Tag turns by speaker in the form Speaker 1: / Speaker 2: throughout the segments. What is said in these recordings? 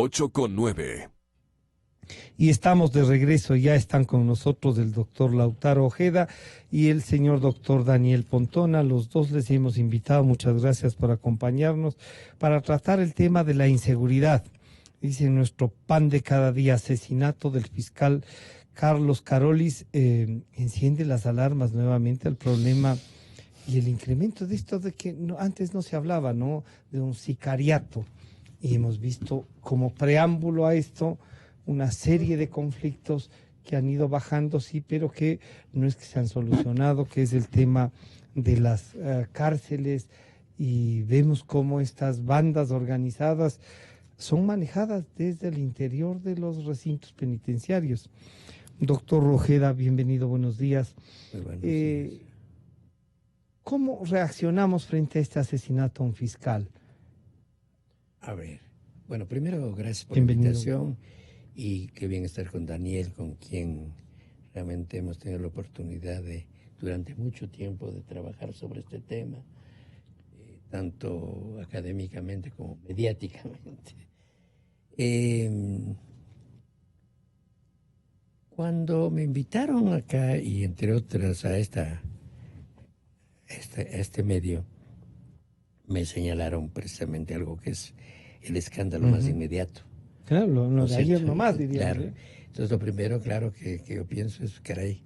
Speaker 1: 8:09.
Speaker 2: Y estamos de regreso, ya están con nosotros el doctor Lautaro Ojeda y el señor doctor Daniel Pontona. Los dos les hemos invitado, muchas gracias por acompañarnos, para tratar el tema de la inseguridad. Dice nuestro pan de cada día, asesinato del fiscal Carlos Carolis, enciende las alarmas nuevamente al problema y el incremento de esto de que antes no se hablaba, ¿no?, de un sicariato. Y hemos visto como preámbulo a esto una serie de conflictos que han ido bajando, sí, pero que no es que se han solucionado, que es el tema de las cárceles, y vemos cómo estas bandas organizadas son manejadas desde el interior de los recintos penitenciarios. Doctor Ojeda, bienvenido, buenos días.
Speaker 3: Muy buenos días.
Speaker 2: ¿Cómo reaccionamos frente a este asesinato a un fiscal?
Speaker 3: A ver, bueno, primero gracias por
Speaker 2: Bienvenido.
Speaker 3: la invitación y qué bien estar con Daniel, con quien realmente hemos tenido la oportunidad de, durante mucho tiempo, de trabajar sobre este tema, tanto académicamente como mediáticamente. Cuando me invitaron acá, y entre otras a este medio, me señalaron precisamente algo que es el escándalo más inmediato.
Speaker 2: Claro, lo de ayer nomás, diríamos.
Speaker 3: Claro. Entonces, lo primero, claro, que yo pienso es, caray,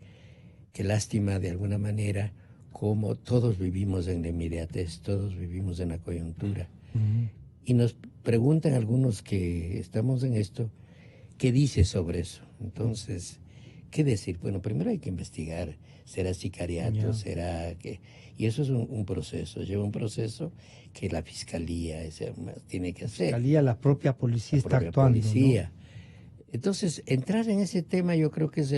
Speaker 3: qué lástima de alguna manera, como todos vivimos en la inmediatez, todos vivimos en la coyuntura. Y nos preguntan algunos que estamos en esto, ¿qué dice sobre eso? Entonces, ¿qué decir? Bueno, primero hay que investigar, ¿será sicariato? ¿Será que...? Y eso es un proceso, lleva un proceso que la fiscalía tiene que hacer.
Speaker 2: La fiscalía, la propia policía está actuando,
Speaker 3: Policía.
Speaker 2: ¿no?
Speaker 3: Entonces, entrar en ese tema yo creo que es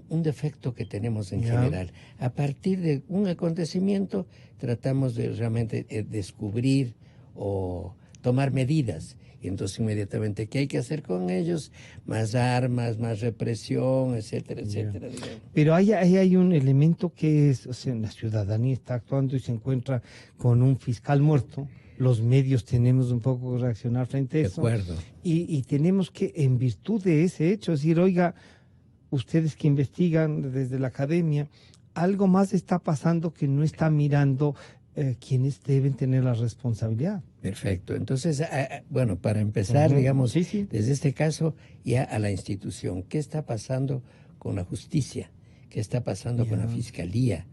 Speaker 3: un defecto que tenemos en general. A partir de un acontecimiento tratamos de realmente descubrir o tomar medidas. Y entonces inmediatamente, ¿qué hay que hacer con ellos? Más armas, más represión, etcétera, etcétera.
Speaker 2: Pero ahí hay un elemento que es, o sea, la ciudadanía está actuando y se encuentra con un fiscal muerto. Los medios tenemos un poco que reaccionar frente a eso.
Speaker 3: De acuerdo.
Speaker 2: Y tenemos que, en virtud de ese hecho, decir, oiga, ustedes que investigan desde la academia, algo más está pasando que no está mirando quienes deben tener la responsabilidad.
Speaker 3: Perfecto. Entonces, bueno, para empezar, digamos, desde este caso ya a la institución, ¿qué está pasando con la justicia? ¿Qué está pasando con la fiscalía?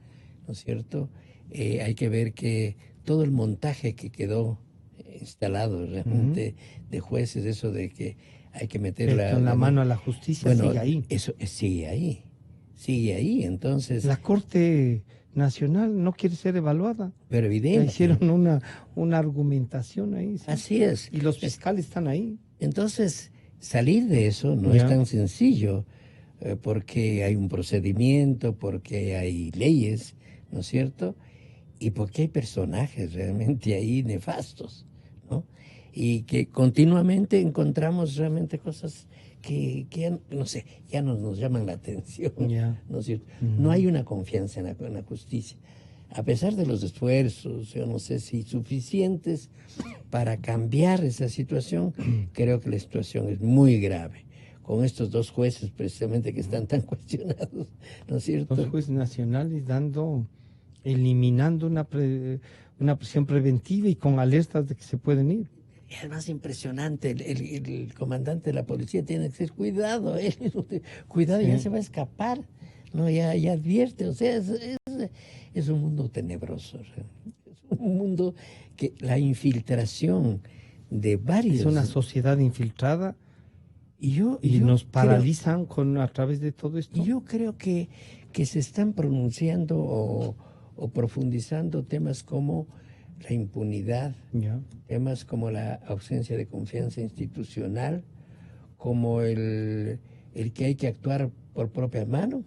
Speaker 3: ¿No es cierto? Hay que ver que todo el montaje que quedó instalado realmente de jueces, eso de que hay que meter
Speaker 2: la mano a la justicia, bueno, sigue ahí.
Speaker 3: Eso sigue ahí. Entonces,
Speaker 2: la Corte Nacional no quiere ser evaluada.
Speaker 3: Pero evidente.
Speaker 2: Hicieron una argumentación ahí. ¿Sí?
Speaker 3: Así es.
Speaker 2: Y los fiscales están ahí.
Speaker 3: Entonces, salir de eso no es tan sencillo, porque hay un procedimiento, porque hay leyes, ¿no es cierto? Y porque hay personajes realmente ahí nefastos, ¿no? Y que continuamente encontramos realmente cosas que ya, no sé, ya nos llaman la atención, ¿no es cierto? No hay una confianza en la justicia. A pesar de los esfuerzos, yo no sé si suficientes para cambiar esa situación, creo que la situación es muy grave. Con estos dos jueces precisamente que están tan cuestionados, ¿no es cierto?
Speaker 2: Dos jueces nacionales eliminando una prisión preventiva y con alertas de que se pueden ir.
Speaker 3: Es más impresionante, el comandante de la policía tiene que decir, cuidado, cuidado, ya se va a escapar, no, ya advierte, o sea, es un mundo tenebroso, es un mundo que la infiltración de varios...
Speaker 2: Es una sociedad infiltrada y nos paralizan a través de todo esto.
Speaker 3: Y yo creo que se están pronunciando o profundizando temas como la impunidad, temas como la ausencia de confianza institucional, como el que hay que actuar por propia mano,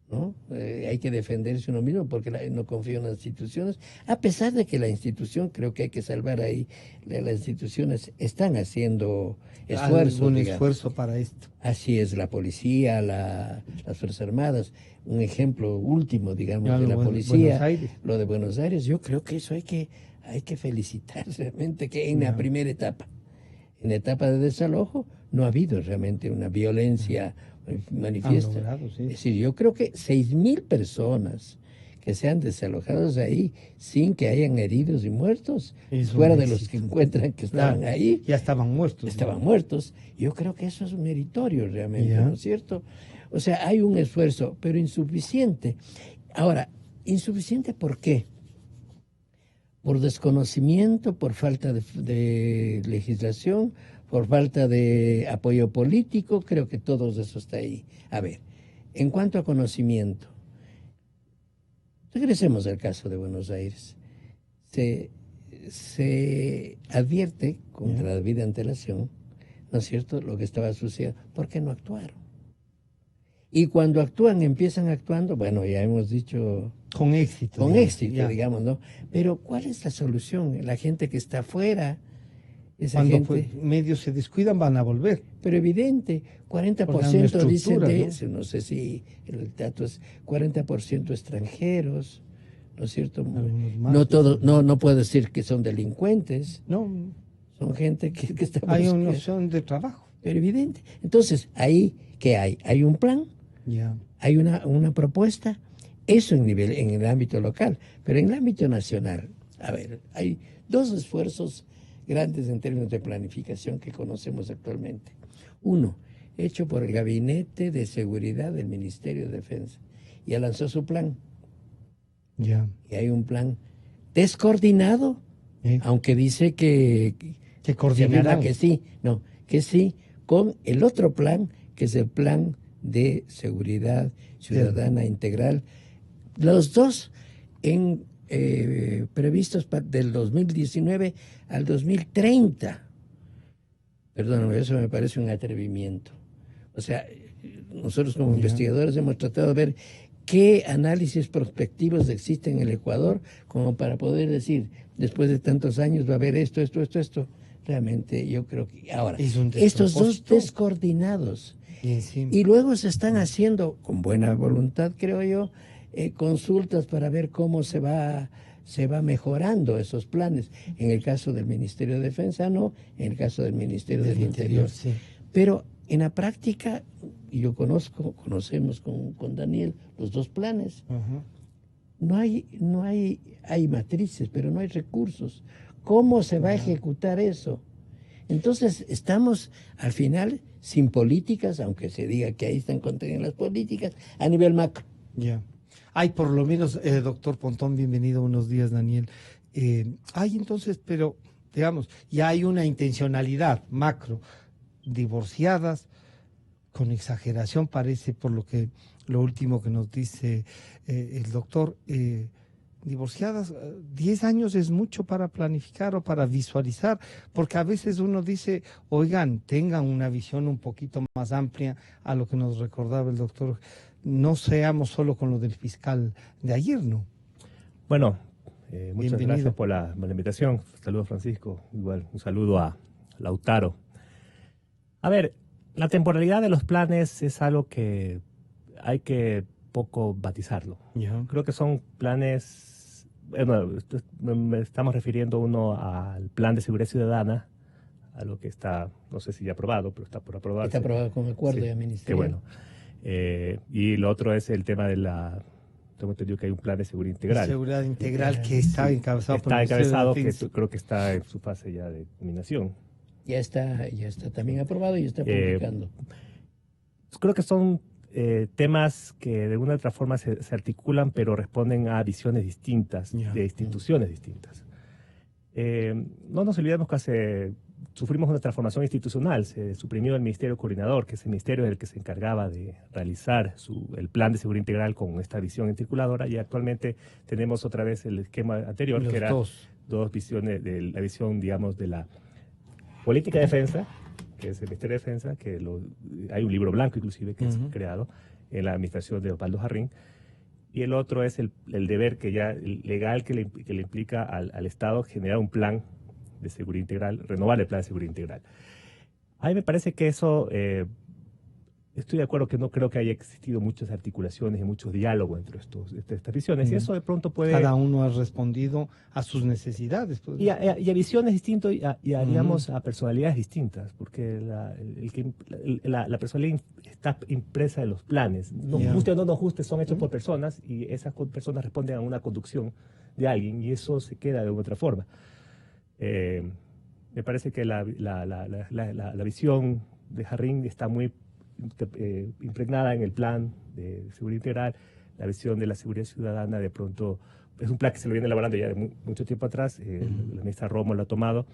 Speaker 3: ¿no? Hay que defenderse uno mismo porque no confío en las instituciones, a pesar de que la institución, creo que hay que salvar ahí, las instituciones están haciendo esfuerzos.
Speaker 2: Un esfuerzo para esto.
Speaker 3: Así es, la policía, las Fuerzas Armadas, un ejemplo último, digamos, de la policía, lo de Buenos Aires, yo creo que eso hay que felicitar realmente, que en la primera etapa. En etapa de desalojo no ha habido realmente una violencia manifiesta.
Speaker 2: Logrado, sí.
Speaker 3: Es decir, yo creo que 6.000 personas que se han desalojado ahí sin que hayan heridos y muertos, fuera de los que encuentran que estaban ahí.
Speaker 2: Ya estaban muertos.
Speaker 3: Estaban muertos. Yo creo que eso es un meritorio realmente, ¿no es cierto? O sea, hay un esfuerzo, pero insuficiente. Ahora, ¿insuficiente por qué? Por desconocimiento, por falta de legislación, por falta de apoyo político, creo que todo eso está ahí. A ver, en cuanto a conocimiento, regresemos al caso de Buenos Aires. Se advierte con la debida antelación, ¿no es cierto?, lo que estaba sucediendo. ¿Por qué no actuaron? Y cuando actúan, empiezan actuando, bueno, ya hemos dicho...
Speaker 2: Con éxito.
Speaker 3: Con éxito, digamos, ¿no? Pero ¿cuál es la solución? La gente que está afuera, esa
Speaker 2: cuando
Speaker 3: gente...
Speaker 2: medios se descuidan, van a volver.
Speaker 3: Pero evidente, 40% dicen de... ¿no? No sé si el dato es 40% extranjeros, ¿no es cierto? No todo, no puedo decir que son delincuentes.
Speaker 2: No.
Speaker 3: Son gente que está...
Speaker 2: Hay una opción de trabajo.
Speaker 3: Pero evidente. Entonces, ahí, ¿qué hay? Hay un plan, hay una propuesta, eso en el ámbito local, pero en el ámbito nacional, a ver, hay dos esfuerzos grandes en términos de planificación que conocemos actualmente. Uno, hecho por el Gabinete de Seguridad del Ministerio de Defensa, ya lanzó su plan. Y hay un plan descoordinado, aunque dice que
Speaker 2: coordinará.
Speaker 3: Que sí, no, que sí, con el otro plan, que es el Plan de Seguridad Ciudadana Integral. Los dos previstos del 2019 al 2030. Perdóname, eso me parece un atrevimiento. O sea, nosotros como investigadores hemos tratado de ver qué análisis prospectivos existen en el Ecuador como para poder decir, después de tantos años va a haber esto. Realmente yo creo que ahora, estos dos descoordinados, y luego se están haciendo, con buena voluntad creo yo, consultas para ver cómo se va mejorando esos planes. En el caso del Ministerio de Defensa no, en el caso del Ministerio del Interior.
Speaker 2: Sí.
Speaker 3: Pero en la práctica, yo conocemos con Daniel los dos planes. No hay matrices, pero no hay recursos. ¿Cómo se va a ejecutar eso? Entonces, estamos al final sin políticas, aunque se diga que ahí están contenidas las políticas, a nivel macro.
Speaker 2: Hay por lo menos, doctor Pontón, bienvenido, buenos días, Daniel. Hay entonces, pero digamos, ya hay una intencionalidad macro, divorciadas, con exageración parece, por lo último que nos dice el doctor, divorciadas, 10 años es mucho para planificar o para visualizar, porque a veces uno dice, oigan, tengan una visión un poquito más amplia a lo que nos recordaba el doctor, no seamos solo con lo del fiscal de ayer, ¿no?
Speaker 1: Bueno, muchas gracias por la invitación. Saludos, Francisco, igual un saludo a Lautaro. A ver, la temporalidad de los planes es algo que hay que poco batizarlo. Creo que son planes, bueno, me estamos refiriendo uno al Plan de Seguridad Ciudadana, a lo que está, no sé si ya aprobado, pero está por aprobarse.
Speaker 3: Está aprobado con acuerdo de ministerio.
Speaker 1: Qué bueno. Y lo otro es el tema de la... Tengo entendido que hay un plan de seguridad integral.
Speaker 2: Seguridad integral que está encabezado por
Speaker 1: el Ministerio de Defensa. Que creo que está en su fase ya de terminación.
Speaker 3: Ya está también aprobado y está publicando.
Speaker 1: Creo que son temas que de una u otra forma se articulan, pero responden a visiones distintas, de instituciones distintas. No nos olvidemos que sufrimos una transformación institucional. Se suprimió el Ministerio Coordinador, que es el ministerio del que se encargaba de realizar el plan de seguridad integral con esta visión articuladora, y actualmente tenemos otra vez el esquema anterior, que era dos visiones, de la visión, digamos, de la política de defensa, que es el Ministerio de Defensa, que hay un libro blanco inclusive que es creado en la administración de Osvaldo Jarrín, y el otro es el deber legal que le implica al Estado generar un plan de seguridad integral, renovar el plan de seguridad integral. A mí me parece que eso estoy de acuerdo que no creo que haya existido muchas articulaciones y muchos diálogos entre estas visiones, y eso de pronto puede...
Speaker 2: Cada uno ha respondido a sus necesidades. Pues.
Speaker 1: Y a visiones distintas y a, digamos, a personalidades distintas, porque la personalidad está impresa en los planes. No guste o no nos guste, son hechos por personas, y esas personas responden a una conducción de alguien, y eso se queda de otra forma. Me parece que la visión de Jarrín está muy impregnada en el plan de seguridad integral. La visión de la seguridad ciudadana de pronto es un plan que se lo viene elaborando ya de mucho tiempo atrás. La ministra Romo lo ha tomado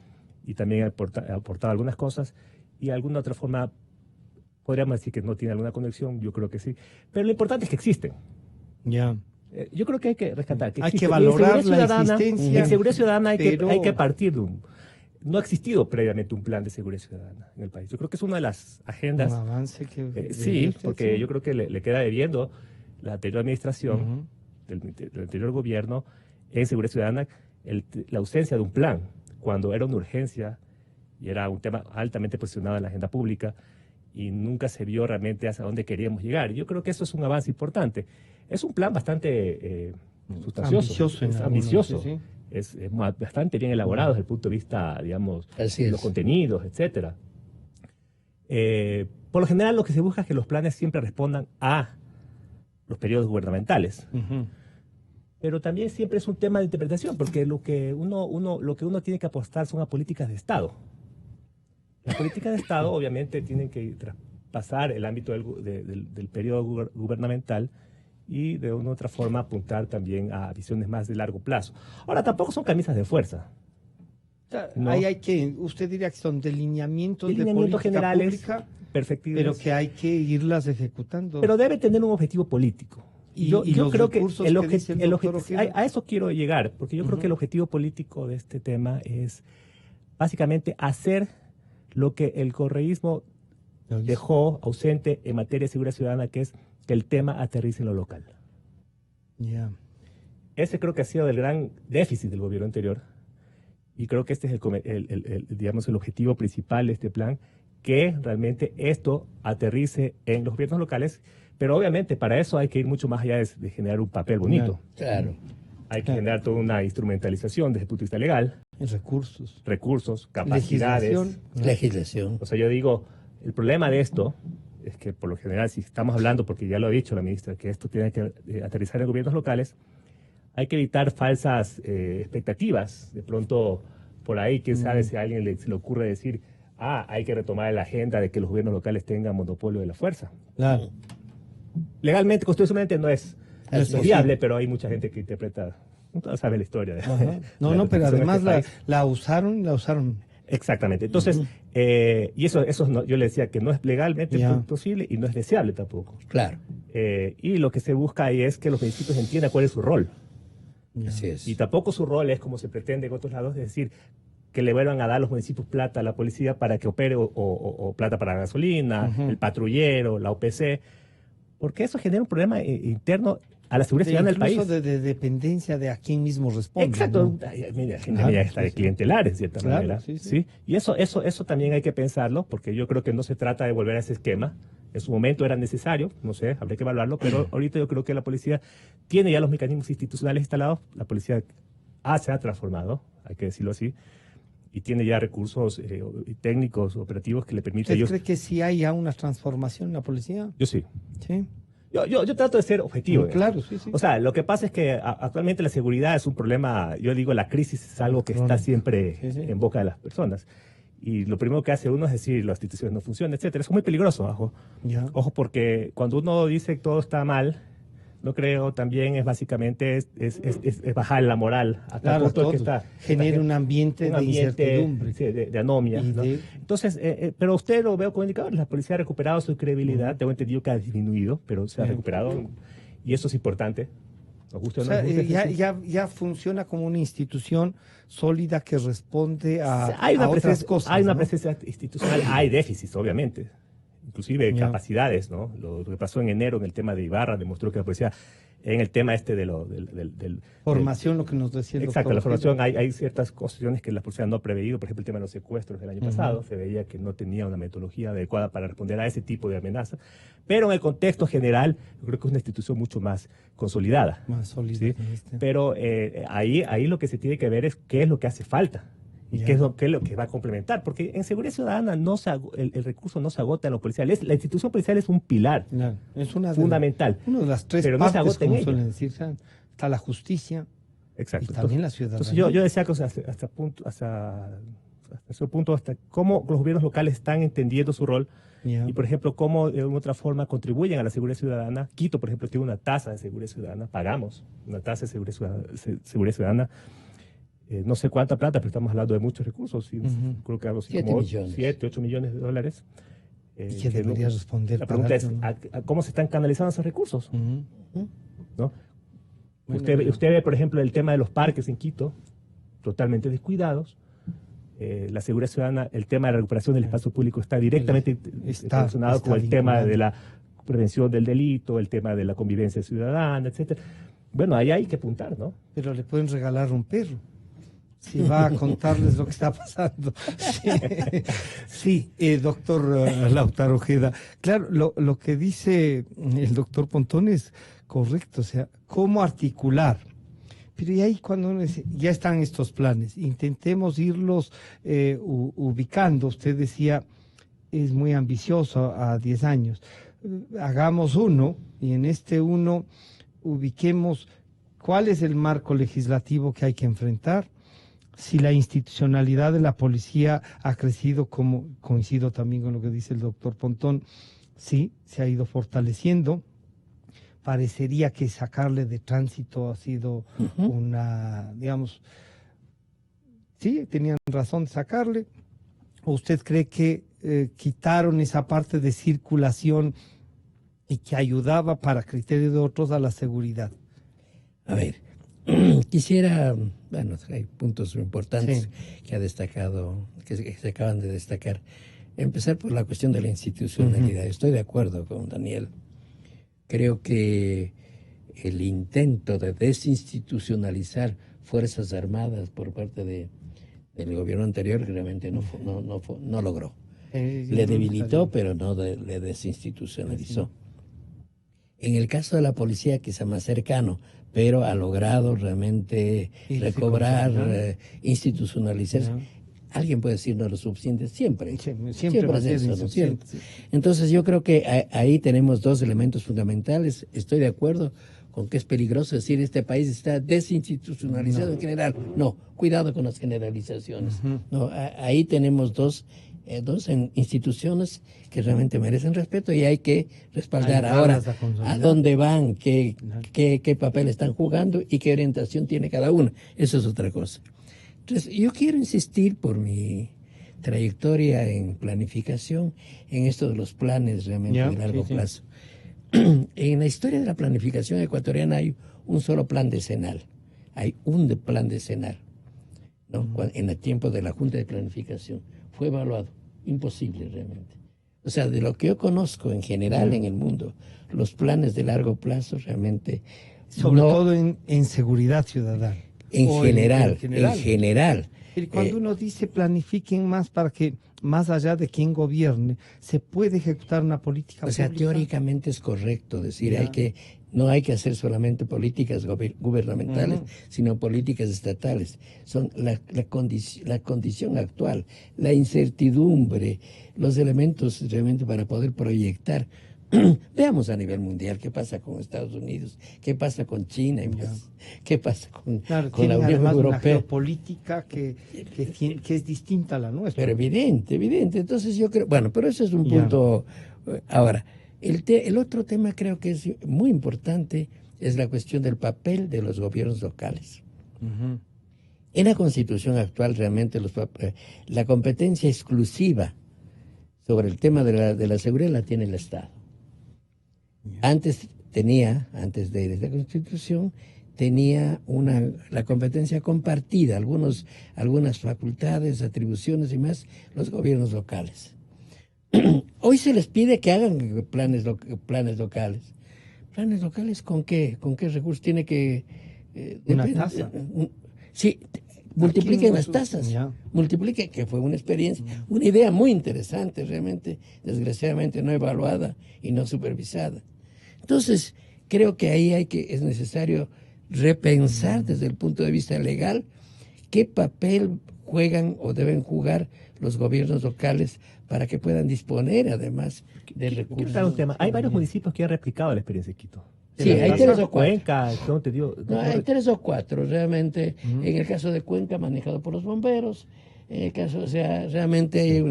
Speaker 1: y también ha aportado algunas cosas, y de alguna otra forma podríamos decir que no tiene alguna conexión. Yo creo que sí, pero lo importante es que existen. Yo creo que hay que rescatar que
Speaker 2: hay que valorar la
Speaker 1: existencia. En seguridad ciudadana hay que partir de no ha existido previamente un plan de seguridad ciudadana en el país. Yo creo que es una de las agendas.
Speaker 2: Un avance que...
Speaker 1: sí, porque yo creo que le queda debiendo la anterior administración, del anterior gobierno, en seguridad ciudadana, la ausencia de un plan, cuando era una urgencia y era un tema altamente posicionado en la agenda pública, y nunca se vio realmente hacia dónde queríamos llegar. Yo creo que eso es un avance importante. Es un plan bastante sustancioso, ambicioso. Sí. Es bastante bien elaborado desde el punto de vista, digamos, de los contenidos, etcétera. Por lo general, lo que se busca es que los planes siempre respondan a los periodos gubernamentales. Pero también siempre es un tema de interpretación, porque lo que uno tiene que apostar son a políticas de Estado. Las políticas de Estado, obviamente, tienen que traspasar el ámbito del periodo gubernamental, y de una u otra forma apuntar también a visiones más de largo plazo. Ahora, tampoco son camisas de fuerza.
Speaker 2: ¿No? Ahí hay que, usted diría que son lineamientos de política
Speaker 1: generales,
Speaker 2: pública,
Speaker 1: perfectibles,
Speaker 2: pero que hay que irlas ejecutando.
Speaker 1: Pero debe tener un objetivo político. Yo creo que a eso quiero llegar, porque yo creo que el objetivo político de este tema es básicamente hacer lo que el correísmo dejó ausente en materia de seguridad ciudadana, que es que el tema aterrice en lo local. Ese creo que ha sido el gran déficit del gobierno anterior, y creo que este es el objetivo principal de este plan, que realmente esto aterrice en los gobiernos locales, pero obviamente para eso hay que ir mucho más allá de generar un papel bonito.
Speaker 3: Claro.
Speaker 1: Hay que generar toda una instrumentalización desde el punto de vista legal. Recursos, capacidades.
Speaker 3: Legislación.
Speaker 1: O sea, yo digo, el problema de esto es que por lo general, si estamos hablando, porque ya lo ha dicho la ministra, que esto tiene que aterrizar en gobiernos locales, hay que evitar falsas expectativas. De pronto, por ahí, quién sabe si a alguien se le ocurre decir, hay que retomar la agenda de que los gobiernos locales tengan monopolio de la fuerza.
Speaker 2: Claro.
Speaker 1: Legalmente, constitucionalmente no es viable, pero hay mucha gente que interpreta, no sabe la historia.
Speaker 2: Pero además la usaron.
Speaker 1: Exactamente. Entonces, y eso yo le decía que no es legalmente posible y no es deseable tampoco.
Speaker 3: Claro.
Speaker 1: Y lo que se busca ahí es que los municipios entiendan cuál es su rol.
Speaker 3: Así es.
Speaker 1: Y tampoco su rol es como se pretende en otros lados, es decir, que le vuelvan a dar a los municipios plata a la policía para que opere, o plata para la gasolina, el patrullero, la OPC, porque eso genera un problema interno a la seguridad ciudadana del país.
Speaker 2: Incluso de dependencia de a quién mismo responde.
Speaker 1: Exacto. Mira, gente está de clientelar, en cierta manera. Sí. Y eso también hay que pensarlo, porque yo creo que no se trata de volver a ese esquema. En su momento era necesario, no sé, habría que evaluarlo, pero ahorita yo creo que la policía tiene ya los mecanismos institucionales instalados. La policía se ha transformado, hay que decirlo así, y tiene ya recursos técnicos, operativos que le permiten...
Speaker 2: ¿Usted cree que sí hay ya una transformación en la policía?
Speaker 1: Yo sí.
Speaker 2: ¿Sí?
Speaker 1: Yo trato de ser objetivo.
Speaker 2: Claro, sí.
Speaker 1: O sea, lo que pasa es que actualmente la seguridad es un problema, yo digo, la crisis es algo que está siempre en boca de las personas. Y lo primero que hace uno es decir, las instituciones no funcionan, etcétera. Eso es muy peligroso, ojo, porque cuando uno dice que todo está mal, no creo, también es básicamente es bajar la moral. Hasta el punto que
Speaker 2: genera un ambiente de incertidumbre.
Speaker 1: Sí, de anomia. ¿No? Entonces, pero usted lo veo con indicadores. La policía ha recuperado su credibilidad. Tengo entendido que ha disminuido, pero se ha recuperado. Y eso es importante.
Speaker 2: Ya funciona como una institución sólida que responde a otras cosas.
Speaker 1: Hay una presencia institucional, hay déficits, obviamente. Inclusive capacidades, ¿no? Lo que pasó en enero en el tema de Ibarra demostró que la policía en el tema
Speaker 2: formación, lo que nos decía el
Speaker 1: exacto,
Speaker 2: doctor.
Speaker 1: la formación, hay ciertas cuestiones que la policía no ha preveído, por ejemplo, el tema de los secuestros del año pasado, se veía que no tenía una metodología adecuada para responder a ese tipo de amenazas, pero en el contexto general, yo creo que es una institución mucho más consolidada.
Speaker 2: Más sólida.
Speaker 1: ¿Sí? Pero ahí lo que se tiene que ver es qué es lo que hace falta. ¿Y qué es lo que va a complementar? Porque en seguridad ciudadana el recurso no se agota en lo policial. La institución policial es un pilar
Speaker 2: es
Speaker 1: fundamental.
Speaker 2: Una de las tres
Speaker 1: pero
Speaker 2: partes,
Speaker 1: no se agota
Speaker 2: como
Speaker 1: en
Speaker 2: suelen decir. Está la justicia.
Speaker 1: Exacto.
Speaker 2: Y también la ciudadanía.
Speaker 1: Entonces yo decía que hasta cómo los gobiernos locales están entendiendo su rol y, por ejemplo, cómo de alguna otra forma contribuyen a la seguridad ciudadana. Quito, por ejemplo, tiene una tasa de seguridad ciudadana, pagamos una tasa de seguridad ciudadana. No sé cuánta plata, pero estamos hablando de muchos recursos. Creo que algo así como 7, 8 millones de dólares.
Speaker 2: ¿Y qué debería responder?
Speaker 1: La pregunta es, ¿cómo se están canalizando esos recursos? ¿No? Usted ve, por ejemplo, el tema de los parques en Quito, totalmente descuidados. La seguridad ciudadana, el tema de la recuperación del espacio público está directamente relacionado con el tema de la prevención del delito, el tema de la convivencia ciudadana, etcétera. Bueno, ahí hay que apuntar, ¿no?
Speaker 2: Pero le pueden regalar un perro si va a contarles lo que está pasando. Sí, doctor Lautaro Ojeda. Claro, lo que dice el doctor Pontón es correcto, o sea, cómo articular. Pero y ahí cuando uno dice, ya están estos planes, intentemos irlos ubicando. Usted decía, es muy ambicioso a 10 años. Hagamos uno, y en este uno ubiquemos cuál es el marco legislativo que hay que enfrentar, si la institucionalidad de la policía ha crecido, como coincido también con lo que dice el doctor Pontón, sí, se ha ido fortaleciendo. Parecería que sacarle de tránsito ha sido una, digamos, sí, tenían razón de sacarle. ¿O usted cree que quitaron esa parte de circulación y que ayudaba para criterio de otros a la seguridad?
Speaker 3: A ver, quisiera, bueno, hay puntos importantes que ha destacado, que se acaban de destacar. Empezar por la cuestión de la institucionalidad. Estoy de acuerdo con Daniel. Creo que el intento de desinstitucionalizar Fuerzas Armadas por parte del gobierno anterior realmente no logró. Le debilitó, pero no le desinstitucionalizó. En el caso de la policía, quizá más cercano, pero ha logrado realmente recobrar, institucionalizarse. Alguien puede decir no lo suficiente, siempre es eso, ¿no es cierto? Entonces yo creo que ahí tenemos dos elementos fundamentales. Estoy de acuerdo con que es peligroso decir este país está desinstitucionalizado en general. No, cuidado con las generalizaciones. No, ahí tenemos dos instituciones que realmente merecen respeto y hay que respaldar ahora a dónde van, qué papel están jugando y qué orientación tiene cada una. Eso es otra cosa. Entonces, yo quiero insistir por mi trayectoria en planificación, en esto de los planes realmente de largo plazo. En la historia de la planificación ecuatoriana hay un solo plan decenal. Hay un plan decenal, ¿no? En el tiempo de la Junta de Planificación. Fue evaluado. Imposible realmente. O sea, de lo que yo conozco en general en el mundo, los planes de largo plazo realmente...
Speaker 2: Sobre todo en seguridad ciudadana.
Speaker 3: En general.
Speaker 2: Y cuando uno dice planifiquen más para que, más allá de quien gobierne, se puede ejecutar una política pública.
Speaker 3: O sea, teóricamente es correcto decir, no hay que hacer solamente políticas gubernamentales, sino políticas estatales. Son la condición actual, la incertidumbre, los elementos realmente para poder proyectar. Veamos a nivel mundial qué pasa con Estados Unidos, qué pasa con China, qué pasa con la Unión Europea.
Speaker 2: Una geopolítica que es distinta a la nuestra.
Speaker 3: Pero evidente. Entonces yo creo, bueno, pero eso es un punto. Ahora, el otro tema creo que es muy importante es la cuestión del papel de los gobiernos locales. En la Constitución actual realmente la competencia exclusiva sobre el tema de la seguridad la tiene el Estado. Antes de esta Constitución, tenía la competencia compartida, algunas facultades, atribuciones y más, los gobiernos locales. Hoy se les pide que hagan planes locales, Planes locales, ¿con qué? ¿Con qué recursos tiene que...?
Speaker 2: Una tasa.
Speaker 3: Sí, multipliquen las
Speaker 2: Ya.
Speaker 3: tasas. Multipliquen, que fue una experiencia, una idea muy interesante, realmente, desgraciadamente no evaluada y no supervisada. Entonces, creo que ahí es necesario repensar desde el punto de vista legal qué papel juegan o deben jugar los gobiernos locales para que puedan disponer, además, de
Speaker 1: Quiero
Speaker 3: recursos.
Speaker 1: traer un tema. Hay varios municipios que han replicado la experiencia de Quito.
Speaker 3: Sí, hay 3 o 4.
Speaker 1: Cuenca, ¿no te digo?
Speaker 3: No, hay 3 o 4 realmente. En el caso de Cuenca, manejado por los bomberos. En el caso, o sea, realmente hay
Speaker 2: pero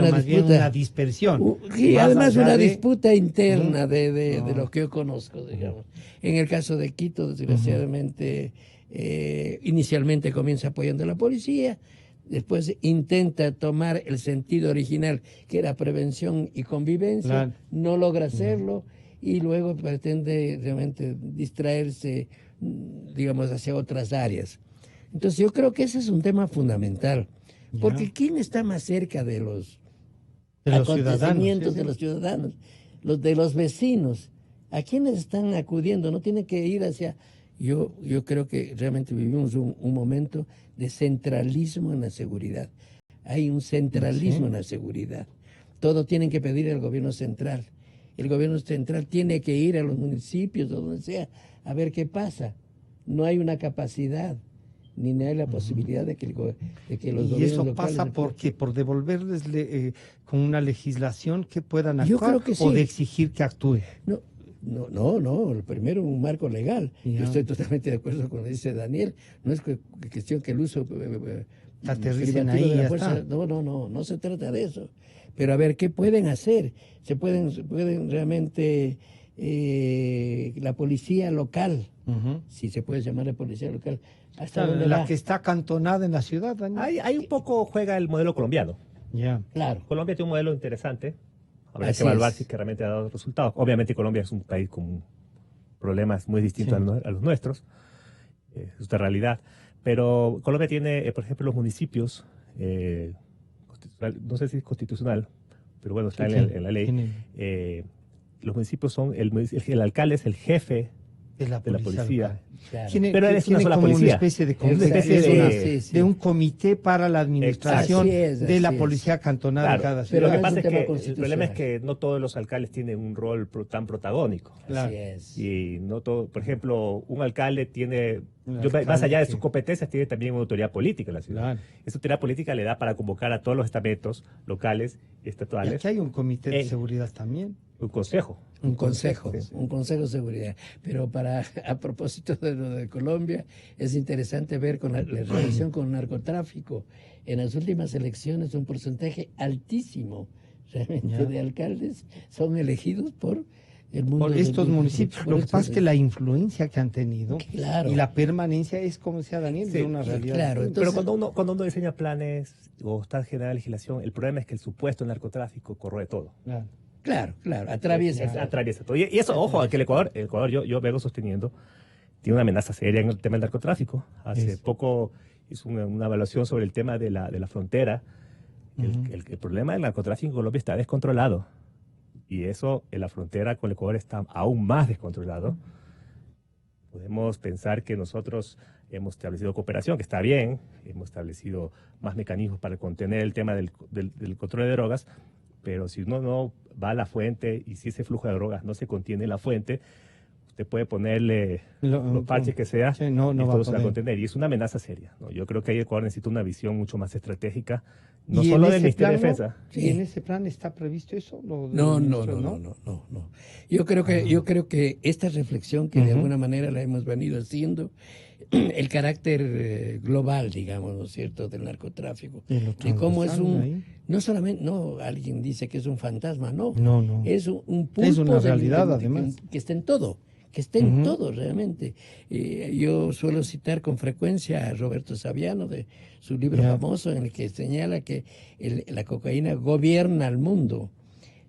Speaker 3: una
Speaker 2: más bien
Speaker 3: disputa.
Speaker 2: una dispersión.
Speaker 3: Y
Speaker 2: Más
Speaker 3: además
Speaker 2: allá
Speaker 3: una
Speaker 2: de-
Speaker 3: disputa interna de lo que yo conozco, digamos. En el caso de Quito, desgraciadamente, inicialmente comienza apoyando a la policía, después intenta tomar el sentido original, que era prevención y convivencia,
Speaker 2: Claro.
Speaker 3: no logra hacerlo, y luego pretende realmente distraerse, digamos, hacia otras áreas. Entonces yo creo que ese es un tema fundamental, porque ¿quién está más cerca de los acontecimientos de los ciudadanos, de los vecinos? ¿A quiénes están acudiendo? No tienen que ir hacia... Yo creo que realmente vivimos un momento de centralismo en la seguridad. Hay un centralismo en la seguridad. Todo tienen que pedir al gobierno central. El gobierno central tiene que ir a los municipios, o donde sea, a ver qué pasa. No hay una capacidad, ni hay la posibilidad de que los gobiernos
Speaker 2: Y eso
Speaker 3: locales...
Speaker 2: pasa porque por devolverles con una legislación que puedan
Speaker 3: Yo
Speaker 2: actuar
Speaker 3: creo que sí.
Speaker 2: o de exigir que actúe.
Speaker 3: No, el primero un marco legal.
Speaker 2: Ya.
Speaker 3: Yo estoy totalmente de acuerdo con lo que dice Daniel. No es cuestión que el uso
Speaker 2: Aterricen
Speaker 3: privativo
Speaker 2: ahí
Speaker 3: de
Speaker 2: y
Speaker 3: la
Speaker 2: ya
Speaker 3: fuerza.
Speaker 2: está.
Speaker 3: No se trata de eso. Pero a ver, ¿qué pueden hacer? Se pueden realmente la policía local, si se puede llamar la policía local, ¿hasta dónde
Speaker 2: La
Speaker 3: va?
Speaker 2: que está acantonada en la ciudad, Daniel.
Speaker 1: Hay un poco juega el modelo colombiano.
Speaker 2: Ya.
Speaker 3: Claro.
Speaker 1: Colombia tiene un modelo interesante. Habrá
Speaker 3: Así
Speaker 1: que evaluar
Speaker 3: es.
Speaker 1: si es que realmente ha dado resultados. Obviamente Colombia es un país con problemas muy distintos a los nuestros. Es otra realidad. Pero Colombia tiene, por ejemplo, los municipios, no sé si es constitucional, pero bueno, está en la ley. Los municipios son, el alcalde es el jefe
Speaker 2: de la policía.
Speaker 3: Claro.
Speaker 1: Pero es una sola
Speaker 2: como
Speaker 1: policía.
Speaker 2: una especie de
Speaker 1: Una especie
Speaker 2: de un comité para la administración de la policía cantonada de cada
Speaker 1: Pero
Speaker 2: ciudad.
Speaker 1: lo que
Speaker 3: es
Speaker 1: pasa
Speaker 3: un
Speaker 1: es
Speaker 3: tema
Speaker 1: que el
Speaker 3: constitucional.
Speaker 1: problema es que no todos los alcaldes tienen un rol tan protagónico.
Speaker 2: Claro.
Speaker 3: Así es.
Speaker 1: Y no todo, por ejemplo, un alcalde tiene,
Speaker 2: Un
Speaker 1: más
Speaker 2: alcalde
Speaker 1: allá de
Speaker 2: que-
Speaker 1: sus competencias, tiene también una autoridad política en la ciudad.
Speaker 2: Claro.
Speaker 1: Esa autoridad política le da para convocar a todos los estamentos locales y
Speaker 2: Y
Speaker 1: estatales,
Speaker 2: aquí hay un comité de
Speaker 1: Eh,
Speaker 2: seguridad también.
Speaker 1: un consejo.
Speaker 3: Un consejo,
Speaker 1: Sí, sí.
Speaker 3: un consejo de seguridad. Pero a propósito de lo de Colombia, es interesante ver con la relación con el narcotráfico. En las últimas elecciones, un porcentaje altísimo realmente de alcaldes son elegidos por el mundo.
Speaker 2: Por estos municipios.
Speaker 3: por
Speaker 2: Lo que
Speaker 3: estos-
Speaker 2: pasa es que la influencia que han tenido
Speaker 3: Claro.
Speaker 2: y la permanencia es, como decía Daniel, de una realidad.
Speaker 3: claro.
Speaker 2: distinta.
Speaker 1: Pero
Speaker 3: Entonces-
Speaker 1: cuando uno diseña planes o está generando legislación, el problema es que el supuesto narcotráfico corroe todo.
Speaker 2: Claro.
Speaker 3: Claro, atraviesa.
Speaker 1: Atraviesa todo. Y eso, ojo, que el Ecuador yo vengo sosteniendo, tiene una amenaza seria en el tema del narcotráfico. Hace poco hizo una evaluación sobre el tema de la frontera. El problema del narcotráfico en Colombia está descontrolado. Y eso en la frontera con el Ecuador está aún más descontrolado. Podemos pensar que nosotros hemos establecido cooperación, que está bien, hemos establecido más mecanismos para contener el tema del control de drogas, pero si uno no va a la fuente y si ese flujo de drogas no se contiene en la fuente, usted puede ponerle los parches que sea
Speaker 2: Sí, no
Speaker 1: y
Speaker 2: va a
Speaker 1: todo se va a
Speaker 2: poder.
Speaker 1: contener. Y es una amenaza seria, ¿no? Yo creo que ahí Ecuador necesita una visión mucho más estratégica, no
Speaker 2: ¿Y
Speaker 1: solo
Speaker 2: en
Speaker 1: del
Speaker 2: ese
Speaker 1: Ministerio de
Speaker 2: plan,
Speaker 1: Defensa.
Speaker 2: ¿Y en ese plan está previsto eso?
Speaker 3: No. Yo creo que esta reflexión que de alguna manera la hemos venido haciendo, el carácter global, digamos, ¿no es cierto?, del narcotráfico, de cómo es no solamente, alguien dice que es un fantasma, no, es un pulpo
Speaker 2: es una realidad, además,
Speaker 3: que está en todo. Que esté en todo realmente. Yo suelo citar con frecuencia a Roberto Saviano de su libro famoso en el que señala que la cocaína gobierna al mundo.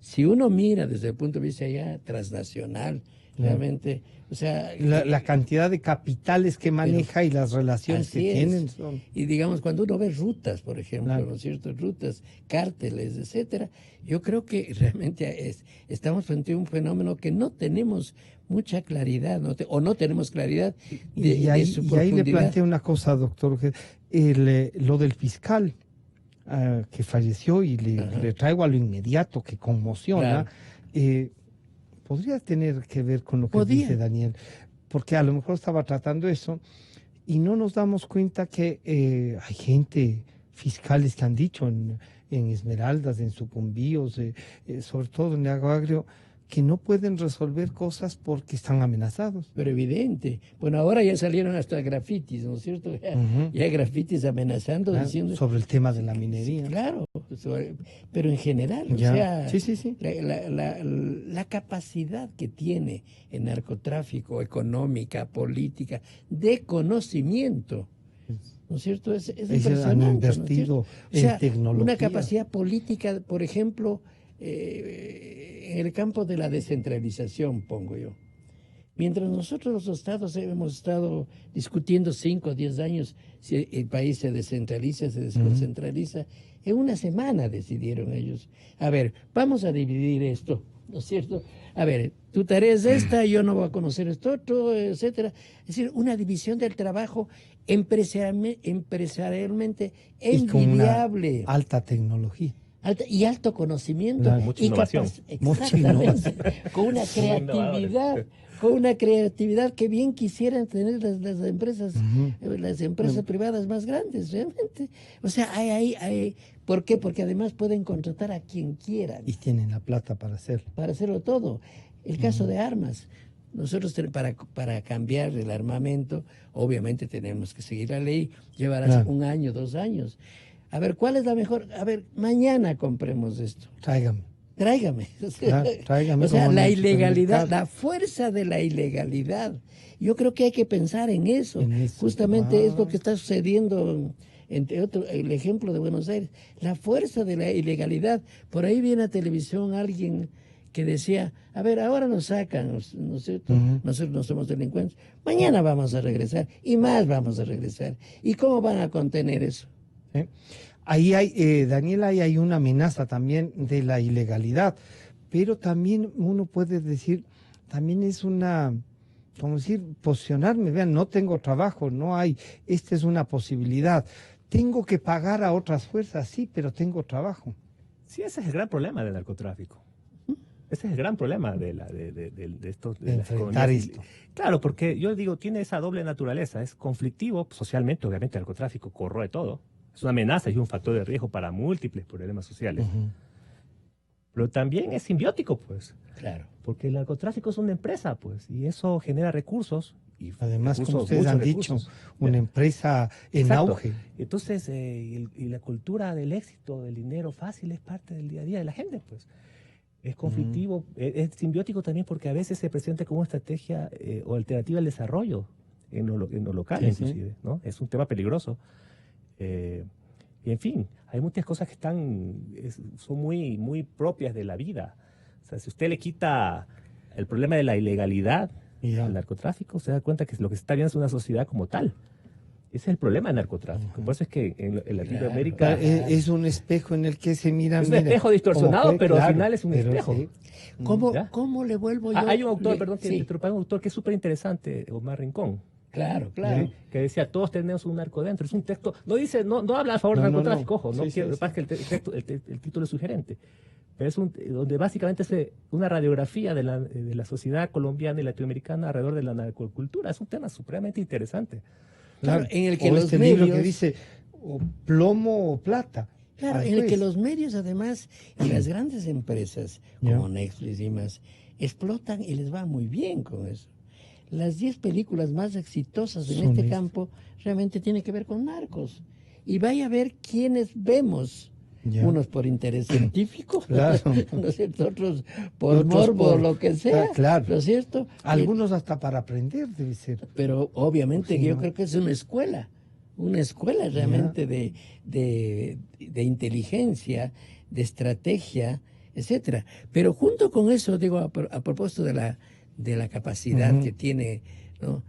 Speaker 3: Si uno mira desde el punto de vista ya transnacional, realmente. O sea,
Speaker 2: la cantidad de capitales que maneja y las relaciones que tienen son...
Speaker 3: Y digamos, cuando uno ve rutas, por ejemplo,
Speaker 2: Claro.
Speaker 3: ¿no es cierto? Rutas, cárteles, etcétera, yo creo que realmente estamos frente a un fenómeno que no tenemos mucha claridad, o no tenemos claridad de
Speaker 2: ahí,
Speaker 3: su
Speaker 2: y ahí le
Speaker 3: profundidad.
Speaker 2: planteo una cosa, doctor, lo del fiscal que falleció y le traigo a lo inmediato que conmociona, podría tener que ver con lo que dice Daniel, porque a lo mejor estaba tratando eso y no nos damos cuenta que hay gente, fiscales que han dicho en Esmeraldas, en Sucumbíos, sobre todo en Agua Agrio, que no pueden resolver cosas porque están amenazados.
Speaker 3: Pero evidente. Bueno, ahora ya salieron hasta grafitis, ¿no es cierto? Ya hay grafitis amenazando, diciendo...
Speaker 2: Sobre el tema de la minería.
Speaker 3: Sí, claro, pero en general,
Speaker 2: Ya.
Speaker 3: O sea,
Speaker 2: sí.
Speaker 3: La capacidad que tiene el narcotráfico, económica, política, de conocimiento, ¿no es cierto? Es impresionante.
Speaker 2: Han invertido en tecnología.
Speaker 3: Una capacidad política, por ejemplo, en el campo de la descentralización, pongo yo. Mientras nosotros los estados hemos estado discutiendo 5 o 10 años si el país se descentraliza, se desconcentraliza, en una semana decidieron ellos. A ver, vamos a dividir esto, ¿no es cierto? A ver, tu tarea es esta, yo no voy a conocer esto otro, etcétera. Es decir, una división del trabajo empresarialmente envidiable.
Speaker 2: Y con una alta tecnología.
Speaker 3: Y alto conocimiento.
Speaker 1: Claro, mucha innovación.
Speaker 3: Exactamente. Con una creatividad. Con una creatividad que bien quisieran tener las empresas, las empresas privadas más grandes, realmente. O sea, hay. ¿Por qué? Porque además pueden contratar a quien quieran.
Speaker 2: Y tienen la plata para hacerlo.
Speaker 3: Para hacerlo todo. El caso de armas. Nosotros para cambiar el armamento, obviamente tenemos que seguir la ley, llevará 1 año, 2 años. A ver, ¿cuál es la mejor? A ver, mañana compremos esto.
Speaker 2: Tráigame.
Speaker 3: O sea, la ilegalidad, la fuerza de la ilegalidad. Yo creo que hay que pensar en eso. Justamente es lo que está sucediendo, entre otros, el ejemplo de Buenos Aires. La fuerza de la ilegalidad. Por ahí viene a televisión alguien que decía, a ver, ahora nos sacan, ¿no es cierto? Nosotros no somos delincuentes. Mañana vamos a regresar y más vamos a regresar. ¿Y cómo van a contener eso?
Speaker 2: Ahí hay, Daniel, ahí hay una amenaza también de la ilegalidad, pero también uno puede decir, también es una, como decir, posicionarme, vean, no tengo trabajo, no hay, esta es una posibilidad, tengo que pagar a otras fuerzas, sí, pero tengo trabajo.
Speaker 1: Sí, ese es el gran problema del narcotráfico. Ese es el gran problema de
Speaker 2: enfrentar esto.
Speaker 1: Claro, porque yo digo, tiene esa doble naturaleza, es conflictivo, socialmente, obviamente el narcotráfico corroe todo. Es una amenaza y un factor de riesgo para múltiples problemas sociales. Pero también es simbiótico, pues.
Speaker 3: Claro.
Speaker 1: Porque el narcotráfico es una empresa, pues, y eso genera recursos. Y
Speaker 2: además, como ustedes han dicho, una empresa en auge.
Speaker 1: Entonces, y la cultura del éxito, del dinero fácil, es parte del día a día de la gente, pues. Es conflictivo, es simbiótico también porque a veces se presenta como una estrategia o alternativa al desarrollo en lo local, inclusive, ¿no? Es un tema peligroso. Y en fin, hay muchas cosas que son muy, muy propias de la vida. O sea, si usted le quita el problema de la ilegalidad al narcotráfico, se da cuenta que lo que se está viendo es una sociedad como tal. Ese es el problema del narcotráfico. Por eso es que en Latinoamérica...
Speaker 2: Es un espejo en el que se mira...
Speaker 1: Es un espejo distorsionado, pero al final es un espejo.
Speaker 2: Sí.
Speaker 3: ¿Cómo le vuelvo yo?
Speaker 1: Hay un autor, un autor que es súper interesante, Omar Rincón.
Speaker 3: Claro.
Speaker 1: Que decía, todos tenemos un narco dentro. Es un texto, no habla a favor del narcotráfico, ojo, lo que pasa es que el título es sugerente. Pero es donde básicamente es una radiografía de la sociedad colombiana y latinoamericana alrededor de la narcocultura. Es un tema supremamente interesante.
Speaker 2: Claro,
Speaker 3: en el que
Speaker 2: los medios, libro que dice plomo o plata.
Speaker 3: Claro, en el que los medios además y las grandes empresas como Netflix y más explotan y les va muy bien con eso. Las 10 películas más exitosas en este campo realmente tienen que ver con narcos. Y vaya a ver quiénes vemos. Unos por interés científico, ¿no es cierto? Otros por morbo o lo que sea, ¿no es cierto?
Speaker 2: Algunos hasta para aprender debe ser.
Speaker 3: Pero obviamente yo creo que es una escuela realmente de inteligencia, de estrategia, etcétera. Pero junto con eso, digo, a propósito de de la capacidad que tiene, ¿no?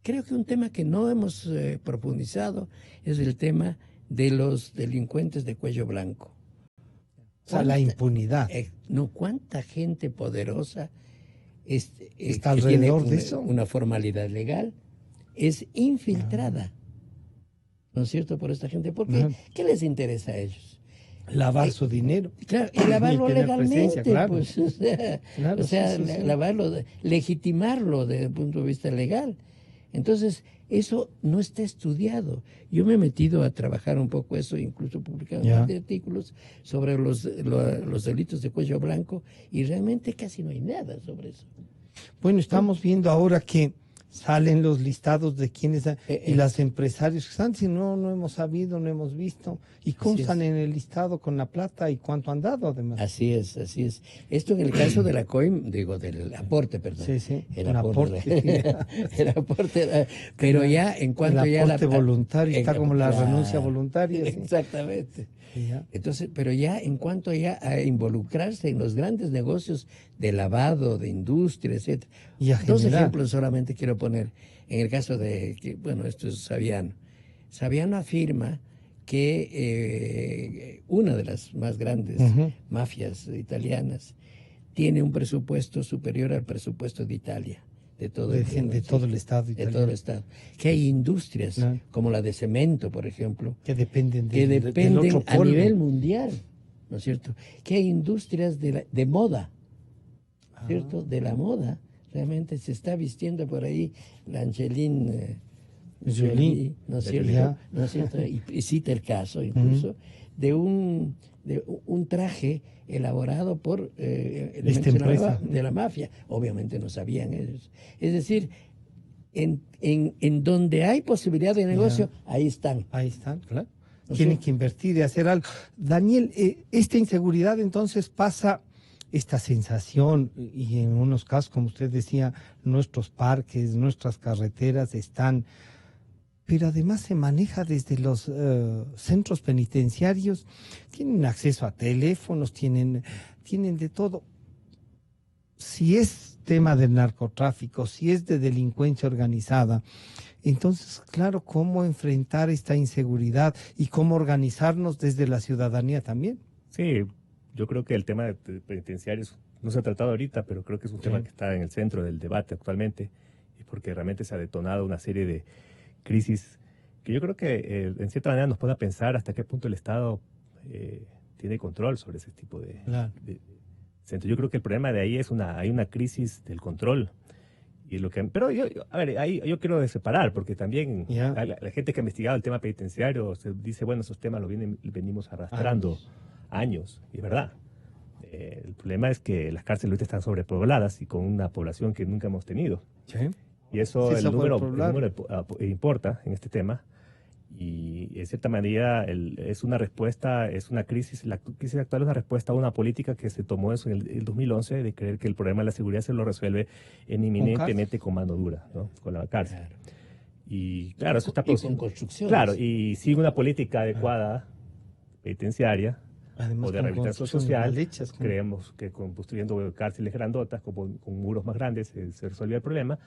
Speaker 3: Creo que un tema que no hemos profundizado es el tema de los delincuentes de cuello blanco.
Speaker 2: O sea, la impunidad.
Speaker 3: No, cuánta gente poderosa
Speaker 2: está
Speaker 3: que
Speaker 2: alrededor
Speaker 3: tiene
Speaker 2: de eso.
Speaker 3: Una formalidad legal es infiltrada, ¿no es cierto?, por esta gente. ¿Por qué? ¿Qué les interesa a ellos?
Speaker 2: Lavar su dinero.
Speaker 3: Claro, y lavarlo
Speaker 2: tener
Speaker 3: legalmente,
Speaker 2: presencia, claro.
Speaker 3: pues, o sea, lavarlo, legitimarlo desde el punto de vista legal. Entonces, eso no está estudiado. Yo me he metido a trabajar un poco eso, incluso publicado artículos sobre los delitos de cuello blanco, y realmente casi no hay nada sobre eso.
Speaker 2: Bueno, estamos viendo ahora que salen los listados de quienes y los empresarios que están, si no hemos sabido, no hemos visto, y constan en el listado con la plata y cuánto han dado además.
Speaker 3: Así es. Esto en el caso de la COIM, del aporte, perdón.
Speaker 2: Sí.
Speaker 3: El aporte. El aporte, pero ya en cuanto
Speaker 2: el
Speaker 3: ya
Speaker 2: aporte voluntario, está como la renuncia voluntaria. ¿Sí?
Speaker 3: Exactamente. Entonces, pero ya en cuanto ya a involucrarse en los grandes negocios de lavado, de industria, etc. Dos ejemplos solamente quiero poner. En el caso de, bueno, esto es Saviano. Saviano afirma que una de las más grandes mafias italianas tiene un presupuesto superior al presupuesto de Italia. De todo el Estado italiano. De todo el Estado. Que hay industrias, como la de cemento, por ejemplo,
Speaker 2: que dependen
Speaker 3: del otro a nivel mundial, ¿no es cierto? Que hay industrias de moda, ¿cierto? De la moda. Realmente se está vistiendo por ahí la Angelina Jolie, ¿no es cierto? ¿No es cierto? Y cita el caso, incluso, de un traje elaborado por
Speaker 2: esta empresa
Speaker 3: de la mafia. Obviamente no sabían ellos. Es decir, en donde hay posibilidad de negocio, ahí están.
Speaker 2: Ahí están, claro. Tienen que invertir y hacer algo. Daniel, esta inseguridad entonces pasa, esta sensación, y en unos casos, como usted decía, nuestros parques, nuestras carreteras están, pero además se maneja desde los centros penitenciarios, tienen acceso a teléfonos, tienen de todo. Si es tema del narcotráfico, si es de delincuencia organizada, entonces, claro, ¿cómo enfrentar esta inseguridad y cómo organizarnos desde la ciudadanía también?
Speaker 1: Sí, yo creo que el tema de penitenciarios no se ha tratado ahorita, pero creo que es un tema que está en el centro del debate actualmente, y porque realmente se ha detonado una serie de crisis que yo creo que en cierta manera nos pone a pensar hasta qué punto el Estado tiene control sobre ese tipo de centros. Yo creo que el problema de ahí es hay una crisis del control. Pero yo quiero separar, porque también la gente que ha investigado el tema penitenciario se dice, bueno, esos temas los venimos arrastrando años, y es verdad. El problema es que las cárceles ahorita están sobrepobladas y con una población que nunca hemos tenido. Y eso, el número importa en este tema. Y en cierta manera es una respuesta, es una crisis. La crisis actual es una respuesta a una política que se tomó en el 2011 de creer que el problema de la seguridad se lo resuelve eminentemente con mano dura, ¿no? Con la cárcel.
Speaker 3: Claro.
Speaker 1: Y claro, eso está
Speaker 3: con construcciones.
Speaker 1: Claro, y sin una política adecuada penitenciaria, además, o de rehabilitación social, creemos que construyendo cárceles grandotas, con muros más grandes, se resolvía el problema.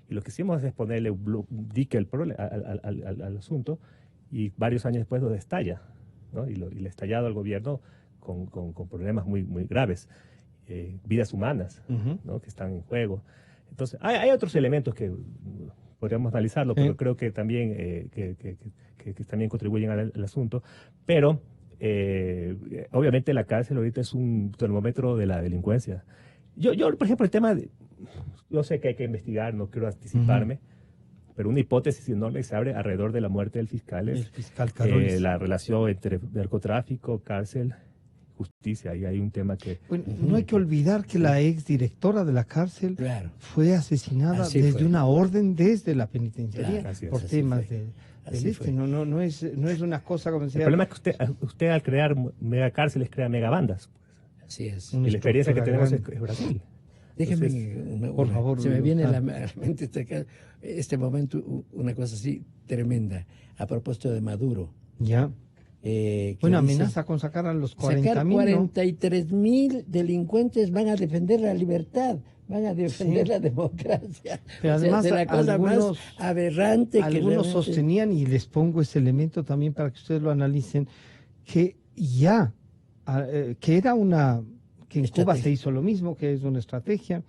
Speaker 1: Y lo que hicimos es ponerle un dique al asunto, y varios años después lo estalla, ¿no? Y le ha estallado al gobierno con problemas muy, muy graves, vidas humanas, ¿no? Que están en juego. Entonces, hay otros elementos que podríamos analizarlo, pero creo que también, que también contribuyen al asunto. Pero, obviamente, la cárcel ahorita es un termómetro de la delincuencia. Yo por ejemplo, el tema yo sé que hay que investigar, no quiero anticiparme, pero una hipótesis enorme se abre alrededor de la muerte del fiscal.
Speaker 2: El fiscal Carolis.
Speaker 1: La relación entre narcotráfico, cárcel, justicia. Ahí hay un tema que...
Speaker 2: Bueno, no hay que olvidar que la exdirectora de la cárcel fue asesinada desde una orden desde la penitenciaría por temas de... No es una cosa como decía.
Speaker 1: El problema es que usted al crear megacárceles crea megabandas.
Speaker 3: Así es.
Speaker 1: Y la experiencia que tenemos es Brasil.
Speaker 3: Déjeme, por favor. Se me viene a la mente este momento una cosa así tremenda. A propósito de Maduro.
Speaker 2: Bueno, amenaza con sacar a los 40.000.
Speaker 3: 43.000 delincuentes van a defender la libertad. van a defender la democracia.
Speaker 2: Pero
Speaker 3: O sea,
Speaker 2: además
Speaker 3: de la cosa
Speaker 2: algunos,
Speaker 3: más aberrante que
Speaker 2: algunos
Speaker 3: realmente...
Speaker 2: sostenían, y les pongo ese elemento también para que ustedes lo analicen, que ya, que era una, que en Cuba se hizo lo mismo, que es una estrategia,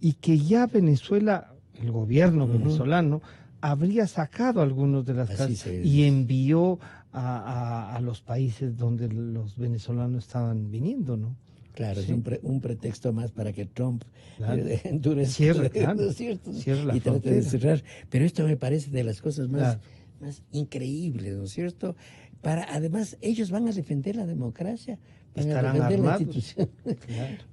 Speaker 2: y que ya Venezuela, el gobierno venezolano, habría sacado algunos de las cárceles y envió a los países donde los venezolanos estaban viniendo, ¿no?
Speaker 3: Claro,
Speaker 2: Sí.
Speaker 3: es un pretexto más para que Trump
Speaker 2: endurezca, cierre,
Speaker 3: ¿no es cierto?
Speaker 2: Cierre
Speaker 3: y trate de cerrar. Pero esto me parece de las cosas más, más increíbles, ¿no es cierto? Además, ellos van a defender la democracia, van a defender
Speaker 2: armados,
Speaker 3: la institución.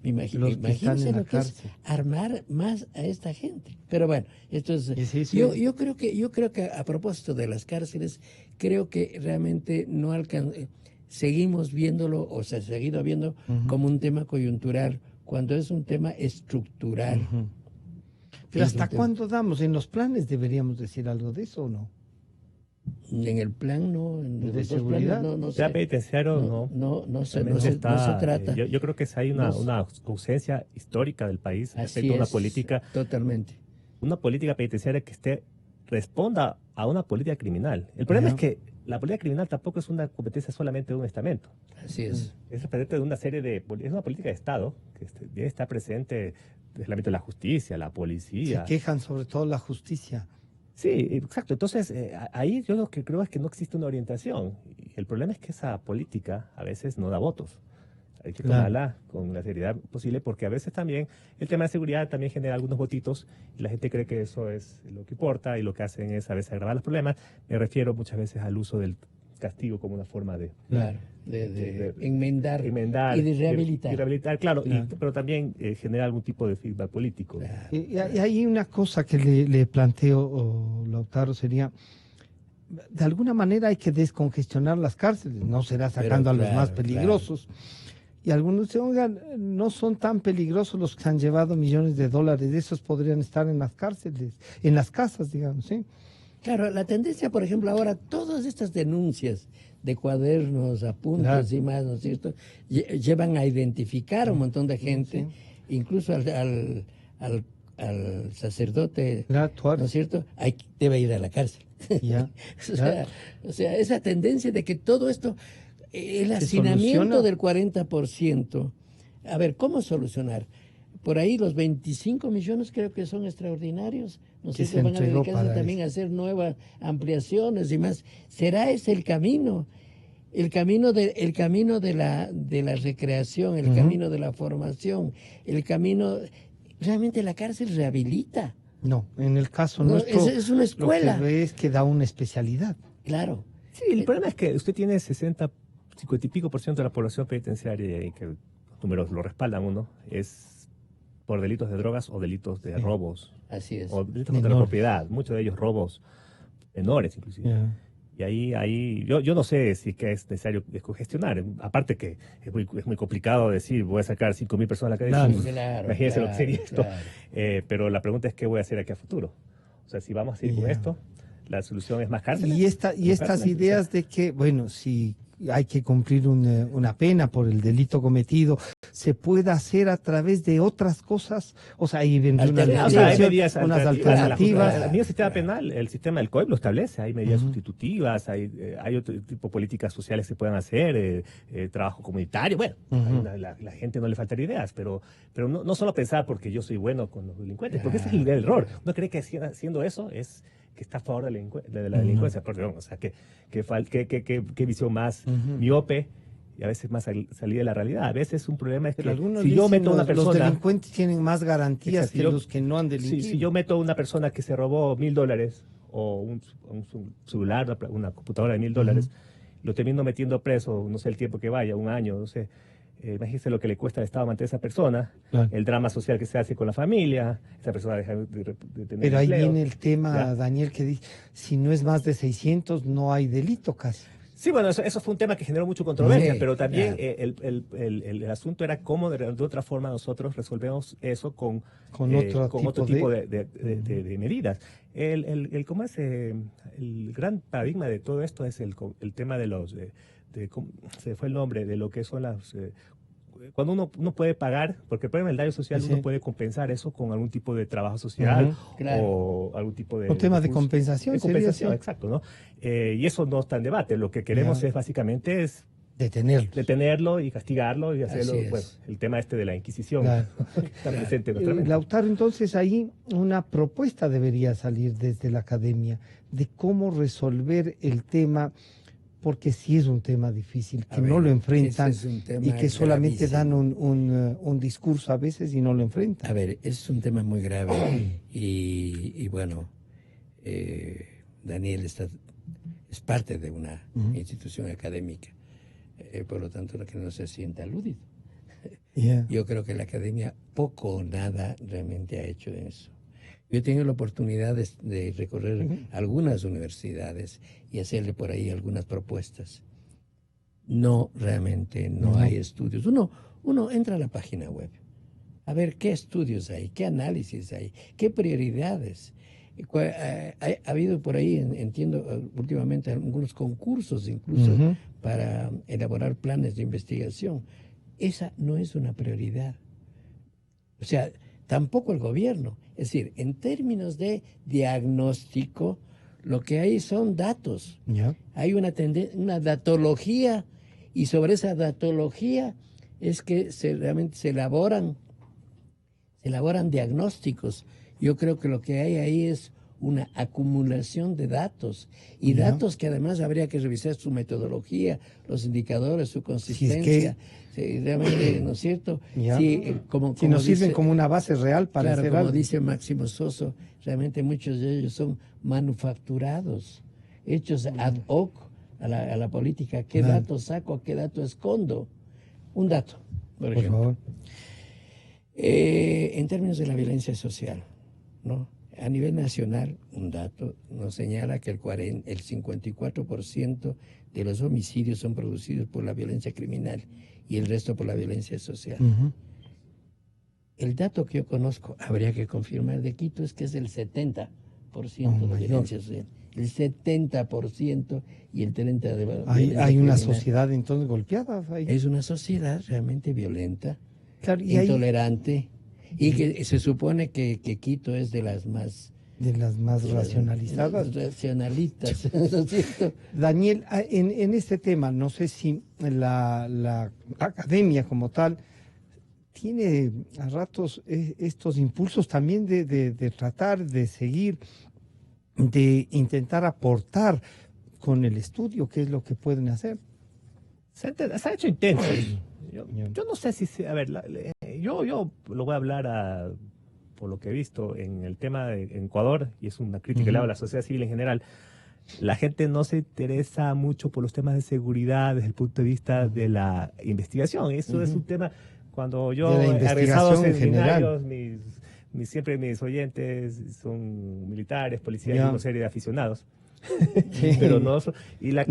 Speaker 3: Imagínense lo que es armar más a esta gente. Pero bueno, esto es... Yo creo que a propósito de las cárceles, creo que realmente no seguimos viéndolo, o se ha seguido viendo como un tema coyuntural, cuando es un tema estructural.
Speaker 2: Pero ¿hasta cuándo damos? ¿En los planes deberíamos decir algo de eso o no?
Speaker 3: En el plan no,
Speaker 2: de seguridad,
Speaker 3: no
Speaker 1: sea penitenciario,
Speaker 3: no se trata.
Speaker 1: Yo creo que hay una ausencia histórica del país respecto a una política.
Speaker 3: Totalmente.
Speaker 1: Una política penitenciaria que responda a una política criminal. El problema es que la política criminal tampoco es una competencia solamente de un estamento.
Speaker 3: Así es.
Speaker 1: Es representante de una serie es una política de Estado que debe estar presente desde el ámbito de la justicia, la policía.
Speaker 2: Se quejan sobre todo la justicia.
Speaker 1: Sí, exacto. Entonces, ahí yo lo que creo es que no existe una orientación. Y el problema es que esa política a veces no da votos. Hay que tomarla con la seriedad posible, porque a veces también el tema de seguridad también genera algunos votitos y la gente cree que eso es lo que importa y lo que hacen es a veces agravar los problemas. Me refiero muchas veces al uso del castigo como una forma de
Speaker 3: enmendar y de rehabilitar.
Speaker 1: Y rehabilitar, claro. Pero también generar algún tipo de feedback político.
Speaker 2: Y hay una cosa que le planteo, Lautaro, sería... De alguna manera hay que descongestionar las cárceles, no será sacando a los más peligrosos. Y algunos dicen, oigan, no son tan peligrosos los que han llevado millones de dólares, esos podrían estar en las cárceles, en las casas, digamos, ¿sí?
Speaker 3: Claro, la tendencia, por ejemplo, ahora, todas estas denuncias de cuadernos, apuntes y más, ¿no es cierto?, llevan a identificar a un montón de gente, incluso al sacerdote, ¿no es cierto?, debe ir a la cárcel. O sea, esa tendencia de que todo esto, el hacinamiento del 40%, a ver, ¿cómo solucionar? Por ahí los 25 millones creo que son extraordinarios, ¿no sé si van a dedicarse también a hacer nuevas ampliaciones y más. ¿Será ese el camino? El camino de la recreación, el camino de la formación, el camino... Realmente la cárcel rehabilita.
Speaker 2: No, en el caso nuestro,
Speaker 3: es una escuela.
Speaker 2: Lo que ve es que da una especialidad.
Speaker 3: Claro.
Speaker 1: Sí, el problema es que usted tiene 50 y pico % de la población penitenciaria y que los números lo respaldan uno, es por delitos de drogas o delitos de robos.
Speaker 3: Así es.
Speaker 1: O delitos contra la propiedad, muchos de ellos robos menores inclusive. Y ahí yo no sé si que es necesario descongestionar. Aparte que es muy complicado decir, voy a sacar 5.000 personas a la calle. Imagínense lo que sería esto. Pero la pregunta es, ¿qué voy a hacer aquí a futuro? O sea, si vamos a seguir con esto, la solución es más cárceles.
Speaker 2: Y estas ideas de que, bueno, si hay que cumplir una pena por el delito cometido, se puede hacer a través de otras cosas, o sea, ahí vendrá unas alternativas.
Speaker 1: El mismo sistema penal, el sistema del COIP lo establece, hay medidas sustitutivas, hay otro tipo de políticas sociales que se puedan hacer, trabajo comunitario, bueno, la gente no le faltaría ideas, pero no solo pensar porque yo soy bueno con los delincuentes, porque ese es el error. Uno cree que haciendo eso es que está a favor de la delincuencia, perdón, o sea, qué visión más miope y a veces más salida de la realidad. A veces un problema es que si yo meto a una persona...
Speaker 2: Los delincuentes tienen más garantías que los que no han delinquido.
Speaker 1: Si yo meto a una persona que se robó $1.000 o un celular, una computadora de $1.000, lo termino metiendo preso, no sé el tiempo que vaya, un año, no sé. Imagínese lo que le cuesta al Estado mantener a esa persona, el drama social que se hace con la familia, esa persona deja de tener
Speaker 2: Pero ahí
Speaker 1: empleo.
Speaker 2: viene el tema, Daniel, que dice, si no es más de 600, no hay delito casi.
Speaker 1: Sí, bueno, eso fue un tema que generó mucha controversia, pero también el asunto era cómo de otra forma nosotros resolvemos eso con otro tipo de medidas. El gran paradigma de todo esto es el tema de los... se fue el nombre de lo que son las cuando uno puede pagar, porque el problema del daño social uno puede compensar eso con algún tipo de trabajo social o algún tipo de...
Speaker 2: Un tema de compensación.
Speaker 1: De compensación, exacto, ¿no? Y eso no está en debate. Lo que queremos es básicamente detenerlo y castigarlo y hacerlo, bueno, el tema de la Inquisición que está presente en nuestra mente.
Speaker 2: Lautaro, entonces ahí una propuesta debería salir desde la academia de cómo resolver el tema, porque sí es un tema difícil, que no lo enfrentan y que solamente dan un discurso a veces y no lo enfrentan.
Speaker 3: A ver, es un tema muy grave y bueno, Daniel es parte de una institución académica. Por lo tanto, que no se sienta aludido. Yo creo que la academia poco o nada realmente ha hecho eso. Yo he tenido la oportunidad de recorrer algunas universidades y hacerle por ahí algunas propuestas. No, realmente no hay estudios. Uno entra a la página web a ver qué estudios hay, qué análisis hay, qué prioridades. Ha habido por ahí, entiendo, últimamente algunos concursos incluso para elaborar planes de investigación. Esa no es una prioridad. O sea, tampoco el gobierno. Es decir, en términos de diagnóstico, lo que hay son datos. Hay una datología y sobre esa datología es que realmente se elaboran diagnósticos. Yo creo que lo que hay ahí es una acumulación de datos y datos que además habría que revisar su metodología, los indicadores, su consistencia. Realmente, ¿no es cierto?
Speaker 2: Si nos sirven como una base real para hacer
Speaker 3: como
Speaker 2: algo.
Speaker 3: dice Máximo Soso, realmente muchos de ellos son manufacturados, hechos ad hoc a la política. ¿Qué datos saco? ¿Qué dato escondo? Un dato, por ejemplo.
Speaker 2: Favor.
Speaker 3: En términos de la violencia social, ¿no? A nivel nacional, un dato nos señala que el 54% de los homicidios son producidos por la violencia criminal y el resto por la violencia social. El dato que yo conozco, habría que confirmar de Quito, es que es el 70% de violencia social. El 70% y el 30% de violencia
Speaker 2: hay una sociedad entonces golpeada.
Speaker 3: Es una sociedad realmente violenta,
Speaker 2: claro,
Speaker 3: intolerante. Y que se supone que Quito es de las más
Speaker 2: racionalizadas.
Speaker 3: Racionalistas, ¿no es cierto?
Speaker 2: Daniel, en este tema, no sé si la academia como tal tiene a ratos estos impulsos también de tratar de seguir, de intentar aportar con el estudio qué es lo que pueden hacer.
Speaker 1: Se ha hecho intentos. Yo no sé si... A ver, yo lo voy a hablar por lo que he visto en el tema de Ecuador, y es una crítica que le hago a la sociedad civil en general. La gente no se interesa mucho por los temas de seguridad desde el punto de vista de la investigación. Eso es un tema... Cuando yo he regresado a seminarios, siempre mis oyentes son militares, policías y una serie de aficionados. Pero no,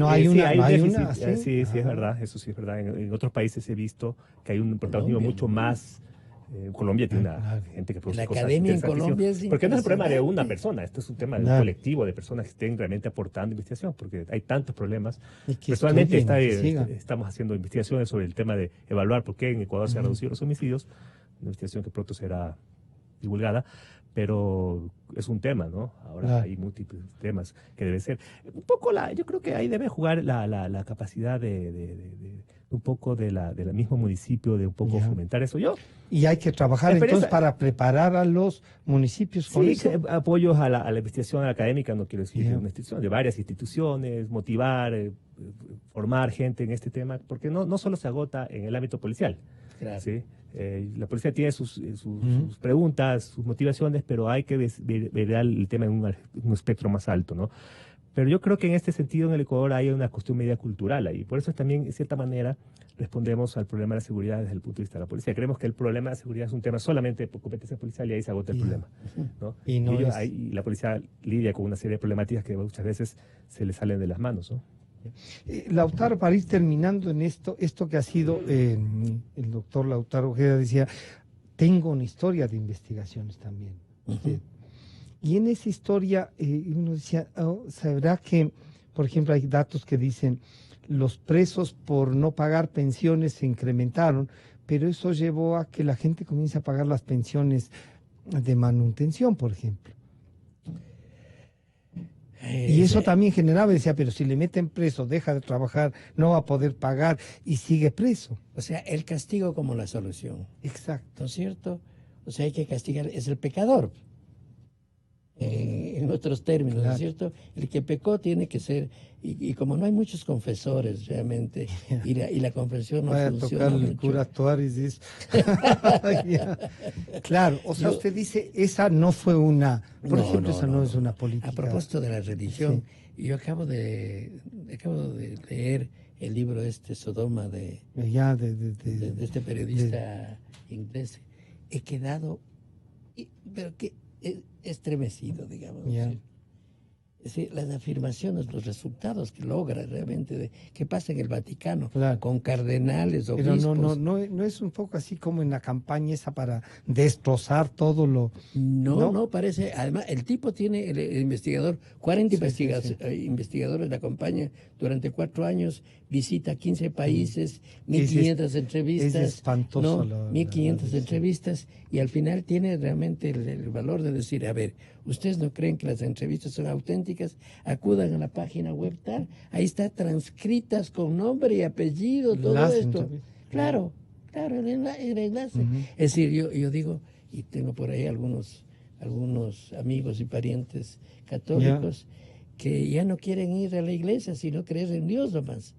Speaker 2: hay
Speaker 1: déficit.
Speaker 2: ¿sí?
Speaker 1: Sí, es verdad, eso sí es verdad. En otros países he visto que hay un protagonismo mucho más. Colombia tiene una gente que produce
Speaker 3: la
Speaker 1: cosas
Speaker 3: academia en Colombia es
Speaker 1: porque no es el problema de una persona, esto es un tema de un colectivo de personas que estén realmente aportando investigación, porque hay tantos problemas. Personalmente estamos haciendo investigaciones sobre el tema de evaluar por qué en Ecuador se han reducido los homicidios, una investigación que pronto será divulgada, pero es un tema, ¿no? Ahora hay múltiples temas que deben ser. Un poco yo creo que ahí debe jugar la capacidad de un poco del mismo municipio, de un poco fomentar eso.
Speaker 2: Y hay que trabajar entonces para preparar a los municipios con eso.
Speaker 1: Apoyos a la investigación académica, no quiero decir una institución, de varias instituciones, motivar, formar gente en este tema, porque no solo se agota en el ámbito policial.
Speaker 3: Claro.
Speaker 1: ¿Sí? La policía tiene sus preguntas, sus motivaciones, pero hay que ver el tema en un espectro más alto, ¿no? Pero yo creo que en este sentido en el Ecuador hay una cuestión media cultural ahí. Por eso también, de cierta manera, respondemos al problema de la seguridad desde el punto de vista de la policía. Creemos que el problema de la seguridad es un tema solamente por competencia policial y ahí se agota el problema, ¿no? Y la policía lidia con una serie de problemáticas que muchas veces se le salen de las manos, ¿no?
Speaker 2: Lautaro, para ir terminando en esto que ha sido, el doctor Lautaro Ojeda decía, tengo una historia de investigaciones también. Y en esa historia uno decía, sabrá que, por ejemplo, hay datos que dicen, los presos por no pagar pensiones se incrementaron pero eso llevó a que la gente comience a pagar las pensiones de manutención, por ejemplo. Y eso también generaba, decía, pero si le meten preso, deja de trabajar, no va a poder pagar y sigue preso.
Speaker 3: O sea, el castigo como la solución.
Speaker 2: Exacto.
Speaker 3: ¿No es cierto? O sea, hay que castigar, es el pecador. En otros términos,
Speaker 2: Claro.
Speaker 3: ¿no es cierto? El que pecó tiene que ser, y como no hay muchos confesores realmente, y la confesión no
Speaker 2: Vaya a
Speaker 3: funciona
Speaker 2: tocar el
Speaker 3: mucho.
Speaker 2: cura Tuárez, dice. Claro, o sea, usted dice, esa no fue una, por ejemplo, esa no es una política.
Speaker 3: A propósito de la religión, yo acabo de leer el libro Sodoma de este periodista inglés. He quedado, pero que estremecido, digamos.
Speaker 2: Yeah.
Speaker 3: Es decir, las afirmaciones, los resultados que logra realmente, que pasa en el Vaticano,
Speaker 2: claro,
Speaker 3: con cardenales,
Speaker 2: pero
Speaker 3: obispos.
Speaker 2: no es un poco así como en la campaña esa para destrozar todo lo...
Speaker 3: No, parece, además el tipo tiene, el investigador, 40 investigadores la acompañan durante 4 años, visita 15 países, 1.500 entrevistas.
Speaker 2: Es espantoso.
Speaker 3: 1.500 entrevistas, y al final tiene realmente el valor de decir, a ver, ¿ustedes no creen que las entrevistas son auténticas? Acudan a la página web tal, ahí está transcritas con nombre y apellido, todo esto. Claro, el enlace. Es decir, yo digo, y tengo por ahí algunos amigos y parientes católicos que ya no quieren ir a la iglesia, sino creer en Dios nomás.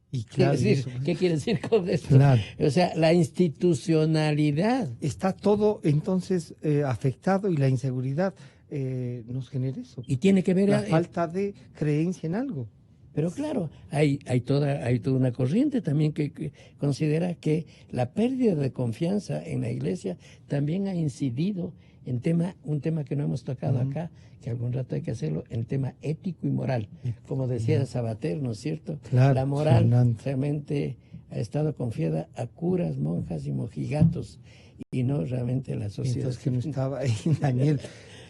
Speaker 2: Y claro,
Speaker 3: ¿Qué quiere decir con esto?
Speaker 2: Claro.
Speaker 3: O sea, la institucionalidad.
Speaker 2: Está todo entonces afectado, y la inseguridad nos genera eso.
Speaker 3: Y tiene que ver
Speaker 2: la falta de creencia en algo.
Speaker 3: Pero claro, hay toda una corriente también que considera que la pérdida de confianza en la iglesia también ha incidido en un tema que no hemos tocado acá, que algún rato hay que hacerlo, el tema ético y moral. Como decía Sabater, ¿no es cierto?
Speaker 2: Claro,
Speaker 3: la moral realmente ha estado confiada a curas, monjas y mojigatos, y no realmente a la sociedad.
Speaker 2: Entonces, que no estaba ahí, Daniel.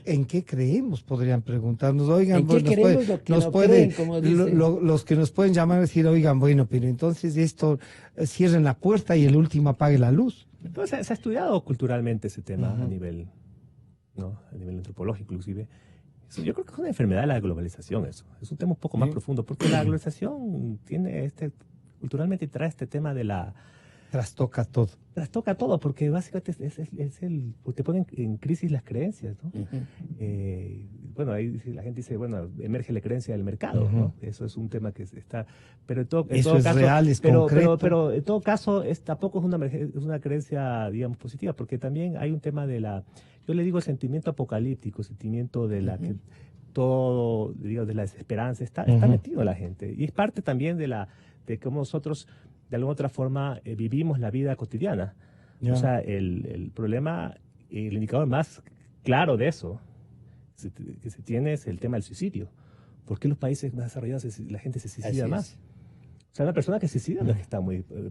Speaker 2: ¿En qué creemos? Podrían preguntarnos. Oigan,
Speaker 3: ¿en qué creemos lo que no creen, como dicen?
Speaker 2: Los que nos pueden llamar y decir, oigan, bueno, pero entonces esto, cierren la puerta y el último apague la luz.
Speaker 1: Entonces, se ha estudiado culturalmente ese tema a nivel antropológico inclusive. Yo creo que es una enfermedad de la globalización eso. Es un tema un poco más profundo, porque la globalización tiene culturalmente trae este tema de la...
Speaker 2: Trastoca todo.
Speaker 1: Trastoca todo, porque básicamente te ponen en crisis las creencias, ¿no? Bueno, ahí la gente dice, bueno, emerge la creencia del mercado, ¿no? Eso es un tema que está... Pero en todo
Speaker 2: eso es
Speaker 1: caso,
Speaker 2: real, es concreto.
Speaker 1: Pero en todo caso, tampoco es una creencia, digamos, positiva, porque también hay un tema de yo le digo el sentimiento apocalíptico, el sentimiento de que todo, digamos, de la desesperanza, está metido en la gente. Y es parte también de cómo nosotros, de alguna otra forma, vivimos la vida cotidiana. O sea, el problema, el indicador más claro de eso que se tiene es el tema del suicidio. ¿Por qué en los países más desarrollados la gente se suicida más? O sea, una persona que se suicida no es que está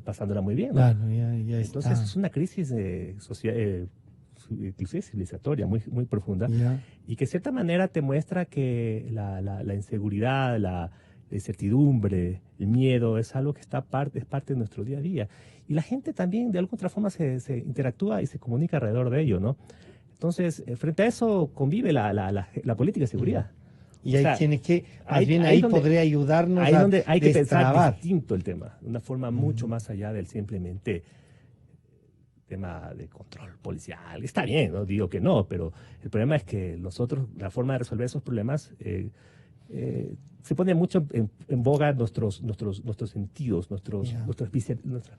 Speaker 1: pasándola muy bien, ¿no?
Speaker 2: Claro, ya
Speaker 1: Entonces
Speaker 2: está.
Speaker 1: es una crisis social, inclusive civilizatoria, muy, muy profunda, y que de cierta manera te muestra que la inseguridad, la incertidumbre, el miedo, es algo que es parte de nuestro día a día. Y la gente también de alguna otra forma se interactúa y se comunica alrededor de ello, ¿no? Entonces, frente a eso convive la política de seguridad.
Speaker 2: Y ahí tiene que, ahí podría ayudarnos
Speaker 1: ahí donde hay que
Speaker 2: destrabar.
Speaker 1: pensar distinto el tema, de una forma mucho más allá del simplemente tema de control policial. Está bien, no digo que no, pero el problema es que nosotros, la forma de resolver esos problemas se pone mucho en boga nuestros sentidos, nuestras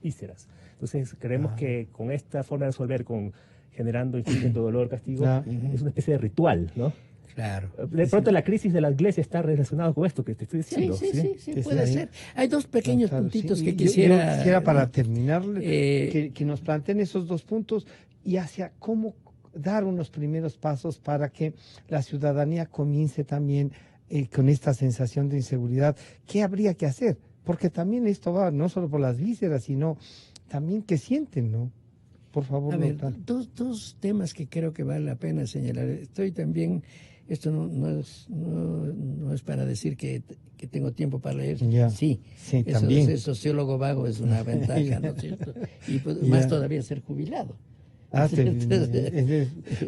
Speaker 1: vísceras. Entonces creemos que con esta forma de resolver, generando, infligiendo dolor, castigo, es una especie de ritual, ¿no?
Speaker 3: Claro.
Speaker 1: De pronto la crisis de la iglesia está relacionada con esto que te estoy diciendo.
Speaker 3: Sí, puede ser. Hay dos pequeños puntitos que quisiera...
Speaker 2: Yo quisiera para terminar, que nos planteen esos dos puntos y hacia cómo dar unos primeros pasos para que la ciudadanía comience también con esta sensación de inseguridad. ¿Qué habría que hacer? Porque también esto va no solo por las vísceras, sino también que sienten, ¿no? por favor.
Speaker 3: A ver,
Speaker 2: Lautaro.
Speaker 3: dos temas que creo que vale la pena señalar. Estoy también, esto no es para decir que tengo tiempo para leer.
Speaker 2: Ya.
Speaker 3: Sí,
Speaker 2: Sí,
Speaker 3: eso
Speaker 2: también.
Speaker 3: de ser sociólogo vago es una ventaja, ¿no es cierto? Y pues, más todavía ser jubilado.
Speaker 2: Ah,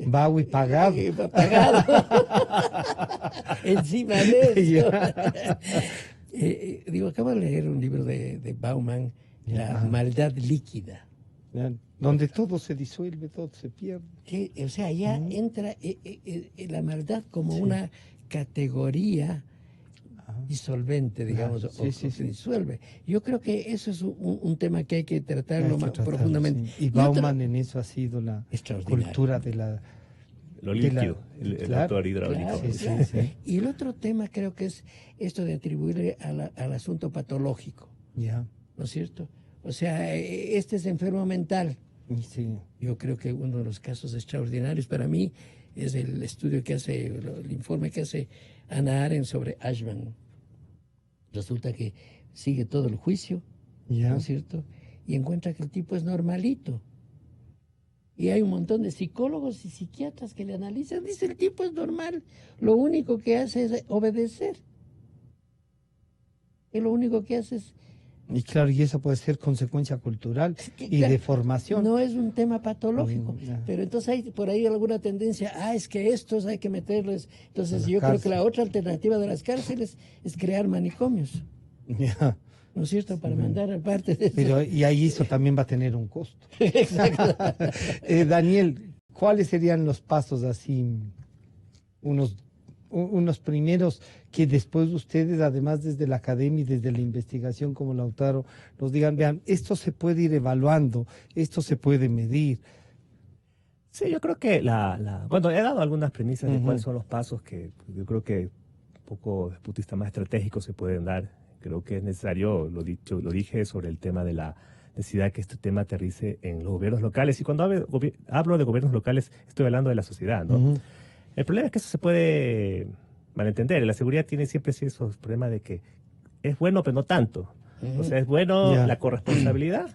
Speaker 2: vago y pagado.
Speaker 3: Pagado. Encima de eso. Acabo de leer un libro de Bauman, La maldad líquida.
Speaker 2: Donde todo se disuelve, todo se pierde.
Speaker 3: O sea, ya entra la maldad como una categoría disolvente, digamos, o se disuelve. Yo creo que eso es un tema que hay que tratarlo profundamente.
Speaker 2: Sí. Y Bauman en eso ha sido la cultura de la...
Speaker 1: Lo líquido, el autor hidráulico.
Speaker 3: Claro. Y el otro tema creo que es esto de atribuirle al asunto patológico. ¿No es cierto? O sea, este es enfermo mental.
Speaker 2: Sí.
Speaker 3: Yo creo que uno de los casos extraordinarios para mí es el estudio que hace, el informe que hace Hannah Arendt sobre Eichmann. Resulta que sigue todo el juicio, ¿no es cierto? Y encuentra que el tipo es normalito. Y hay un montón de psicólogos y psiquiatras que le analizan. Dice, el tipo es normal. Lo único que hace es obedecer. Y lo único que hace es...
Speaker 2: Y claro, y eso puede ser consecuencia cultural y de formación.
Speaker 3: No es un tema patológico, pero entonces hay por ahí alguna tendencia, es que estos hay que meterles. Entonces yo creo que la otra alternativa de las cárceles es crear manicomios. ¿No es cierto? Para mandar aparte de eso.
Speaker 2: Pero, y ahí eso también va a tener un costo.
Speaker 3: Exacto.
Speaker 2: Daniel, ¿cuáles serían los pasos así, unos primeros que después ustedes, además desde la academia y desde la investigación como Lautaro, nos digan, vean, esto se puede ir evaluando, esto se puede medir?
Speaker 1: Sí, yo creo que bueno, he dado algunas premisas de cuáles son los pasos que yo creo que un poco desde el punto de vista más estratégico se pueden dar. Creo que es necesario, lo dije sobre el tema de la necesidad que este tema aterrice en los gobiernos locales. Y cuando hablo de gobiernos locales, estoy hablando de la sociedad, ¿no? El problema es que eso se puede malentender. La seguridad tiene siempre esos problemas de que es bueno, pero no tanto. O sea, es bueno la corresponsabilidad,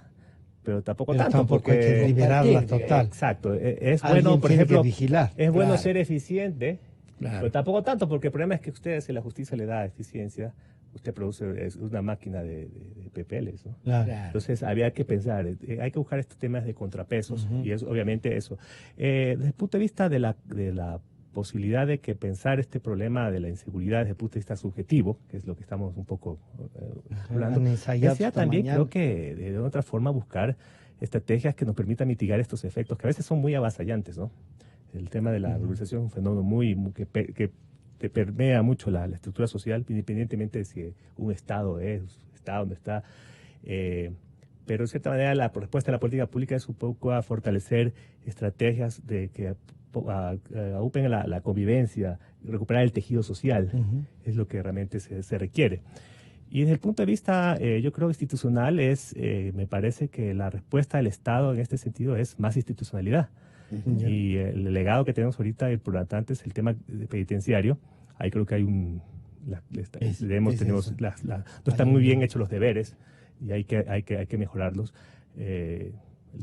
Speaker 1: pero tampoco tanto. Porque
Speaker 2: hay que liberarla total.
Speaker 1: Exacto. Es bueno, por ejemplo,
Speaker 2: vigilar.
Speaker 1: Es bueno ser eficiente,
Speaker 3: Claro.
Speaker 1: pero tampoco tanto, porque el problema es que ustedes, si la justicia le da eficiencia, usted produce una máquina de PPLs, ¿no?
Speaker 2: Claro.
Speaker 1: Entonces había que pensar, hay que buscar estos temas de contrapesos, y es obviamente eso. Desde el punto de vista de la posibilidad de que pensar este problema de la inseguridad desde el punto de vista subjetivo, que es lo que estamos un poco hablando, decía también creo que de otra forma buscar estrategias que nos permitan mitigar estos efectos, que a veces son muy avasallantes, ¿no? El tema de la regularización es un fenómeno que te permea mucho la estructura social, independientemente de si un Estado está donde está. Pero de cierta manera la respuesta de la política pública es un poco a fortalecer estrategias de que aupen la convivencia, recuperar el tejido social, es lo que realmente se requiere. Y desde el punto de vista, yo creo, institucional, me parece que la respuesta del Estado en este sentido es más institucionalidad. Y el legado que tenemos ahorita, por lo tanto, es el tema penitenciario. Ahí creo que hay no están muy bien hechos los deberes y hay que mejorarlos. El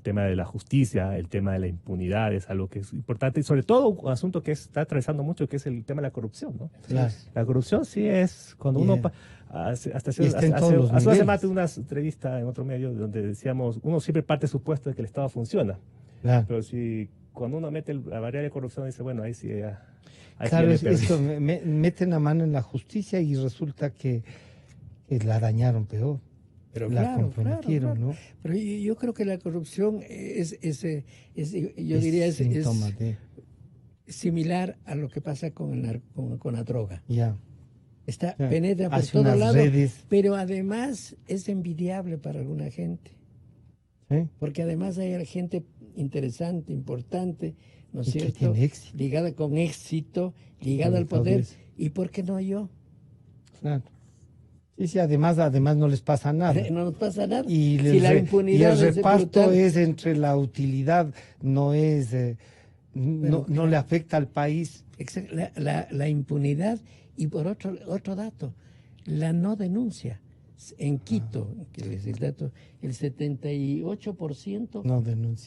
Speaker 1: tema de la justicia, el tema de la impunidad es algo que es importante y sobre todo un asunto que está atravesando mucho, que es el tema de la corrupción, ¿no?
Speaker 2: Claro.
Speaker 1: La corrupción sí es cuando uno hace más de una entrevista en otro medio donde decíamos, uno siempre parte del supuesto de que el Estado funciona.
Speaker 2: Claro.
Speaker 1: Pero si cuando uno mete la variable de corrupción dice, bueno, ahí sí
Speaker 2: claro, esto meten la mano en la justicia y resulta que la dañaron peor.
Speaker 3: Pero
Speaker 2: la comprometieron, claro. ¿No?
Speaker 3: Pero yo creo que la corrupción es similar a lo que pasa con la droga. Penetra por todos lados, pero además es envidiable para alguna gente. Porque además hay gente interesante, importante, ¿no es cierto? Ligada con éxito, ligada al poder. ¿Y por qué no yo?
Speaker 2: Claro. Sí, además no les pasa nada.
Speaker 3: No nos pasa nada.
Speaker 2: Y la impunidad y el reparto es entre la utilidad, no es, no le afecta al país.
Speaker 3: La impunidad y por otro dato, la no denuncia. En Quito, que es el dato, el 78%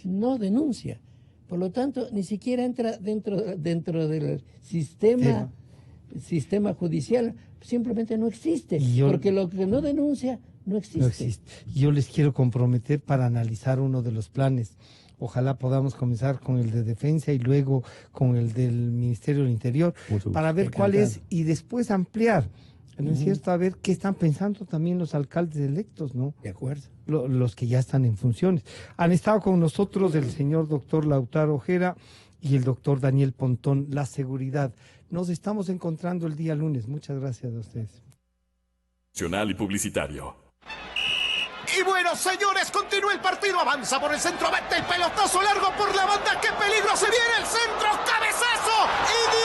Speaker 2: no denuncia.
Speaker 3: Por lo tanto, ni siquiera entra dentro del sistema judicial, simplemente no existe, porque lo que no denuncia no existe.
Speaker 2: Yo les quiero comprometer para analizar uno de los planes. Ojalá podamos comenzar con el de defensa y luego con el del Ministerio del Interior para ver cuál es y después ampliar. ¿No es cierto? A ver qué están pensando también los alcaldes electos, ¿no?
Speaker 3: De acuerdo.
Speaker 2: Los que ya están en funciones. Han estado con nosotros el señor doctor Lautaro Ojeda y el doctor Daniel Pontón, la seguridad. Nos estamos encontrando el día lunes. Muchas gracias a ustedes.
Speaker 4: Nacional y publicitario.
Speaker 5: Y bueno, señores, continúa el partido, avanza por el centro, mete el pelotazo largo por la banda, ¡qué peligro! Se viene el centro, cabezazo y 10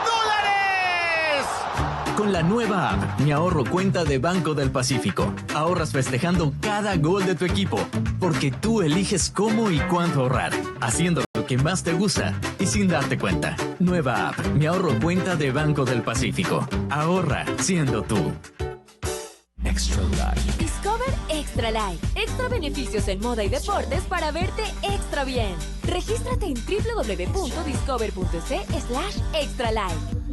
Speaker 5: dólares.
Speaker 6: Con la nueva app, Mi Ahorro Cuenta de Banco del Pacífico, ahorras festejando cada gol de tu equipo, porque tú eliges cómo y cuánto ahorrar, haciendo lo que más te gusta y sin darte cuenta. Nueva app, Mi Ahorro Cuenta de Banco del Pacífico. Ahorra siendo tú.
Speaker 7: Extra Life.
Speaker 8: Discover Extra Life. Extra beneficios en moda y deportes para verte extra bien. Regístrate en www.discover.es/extra life.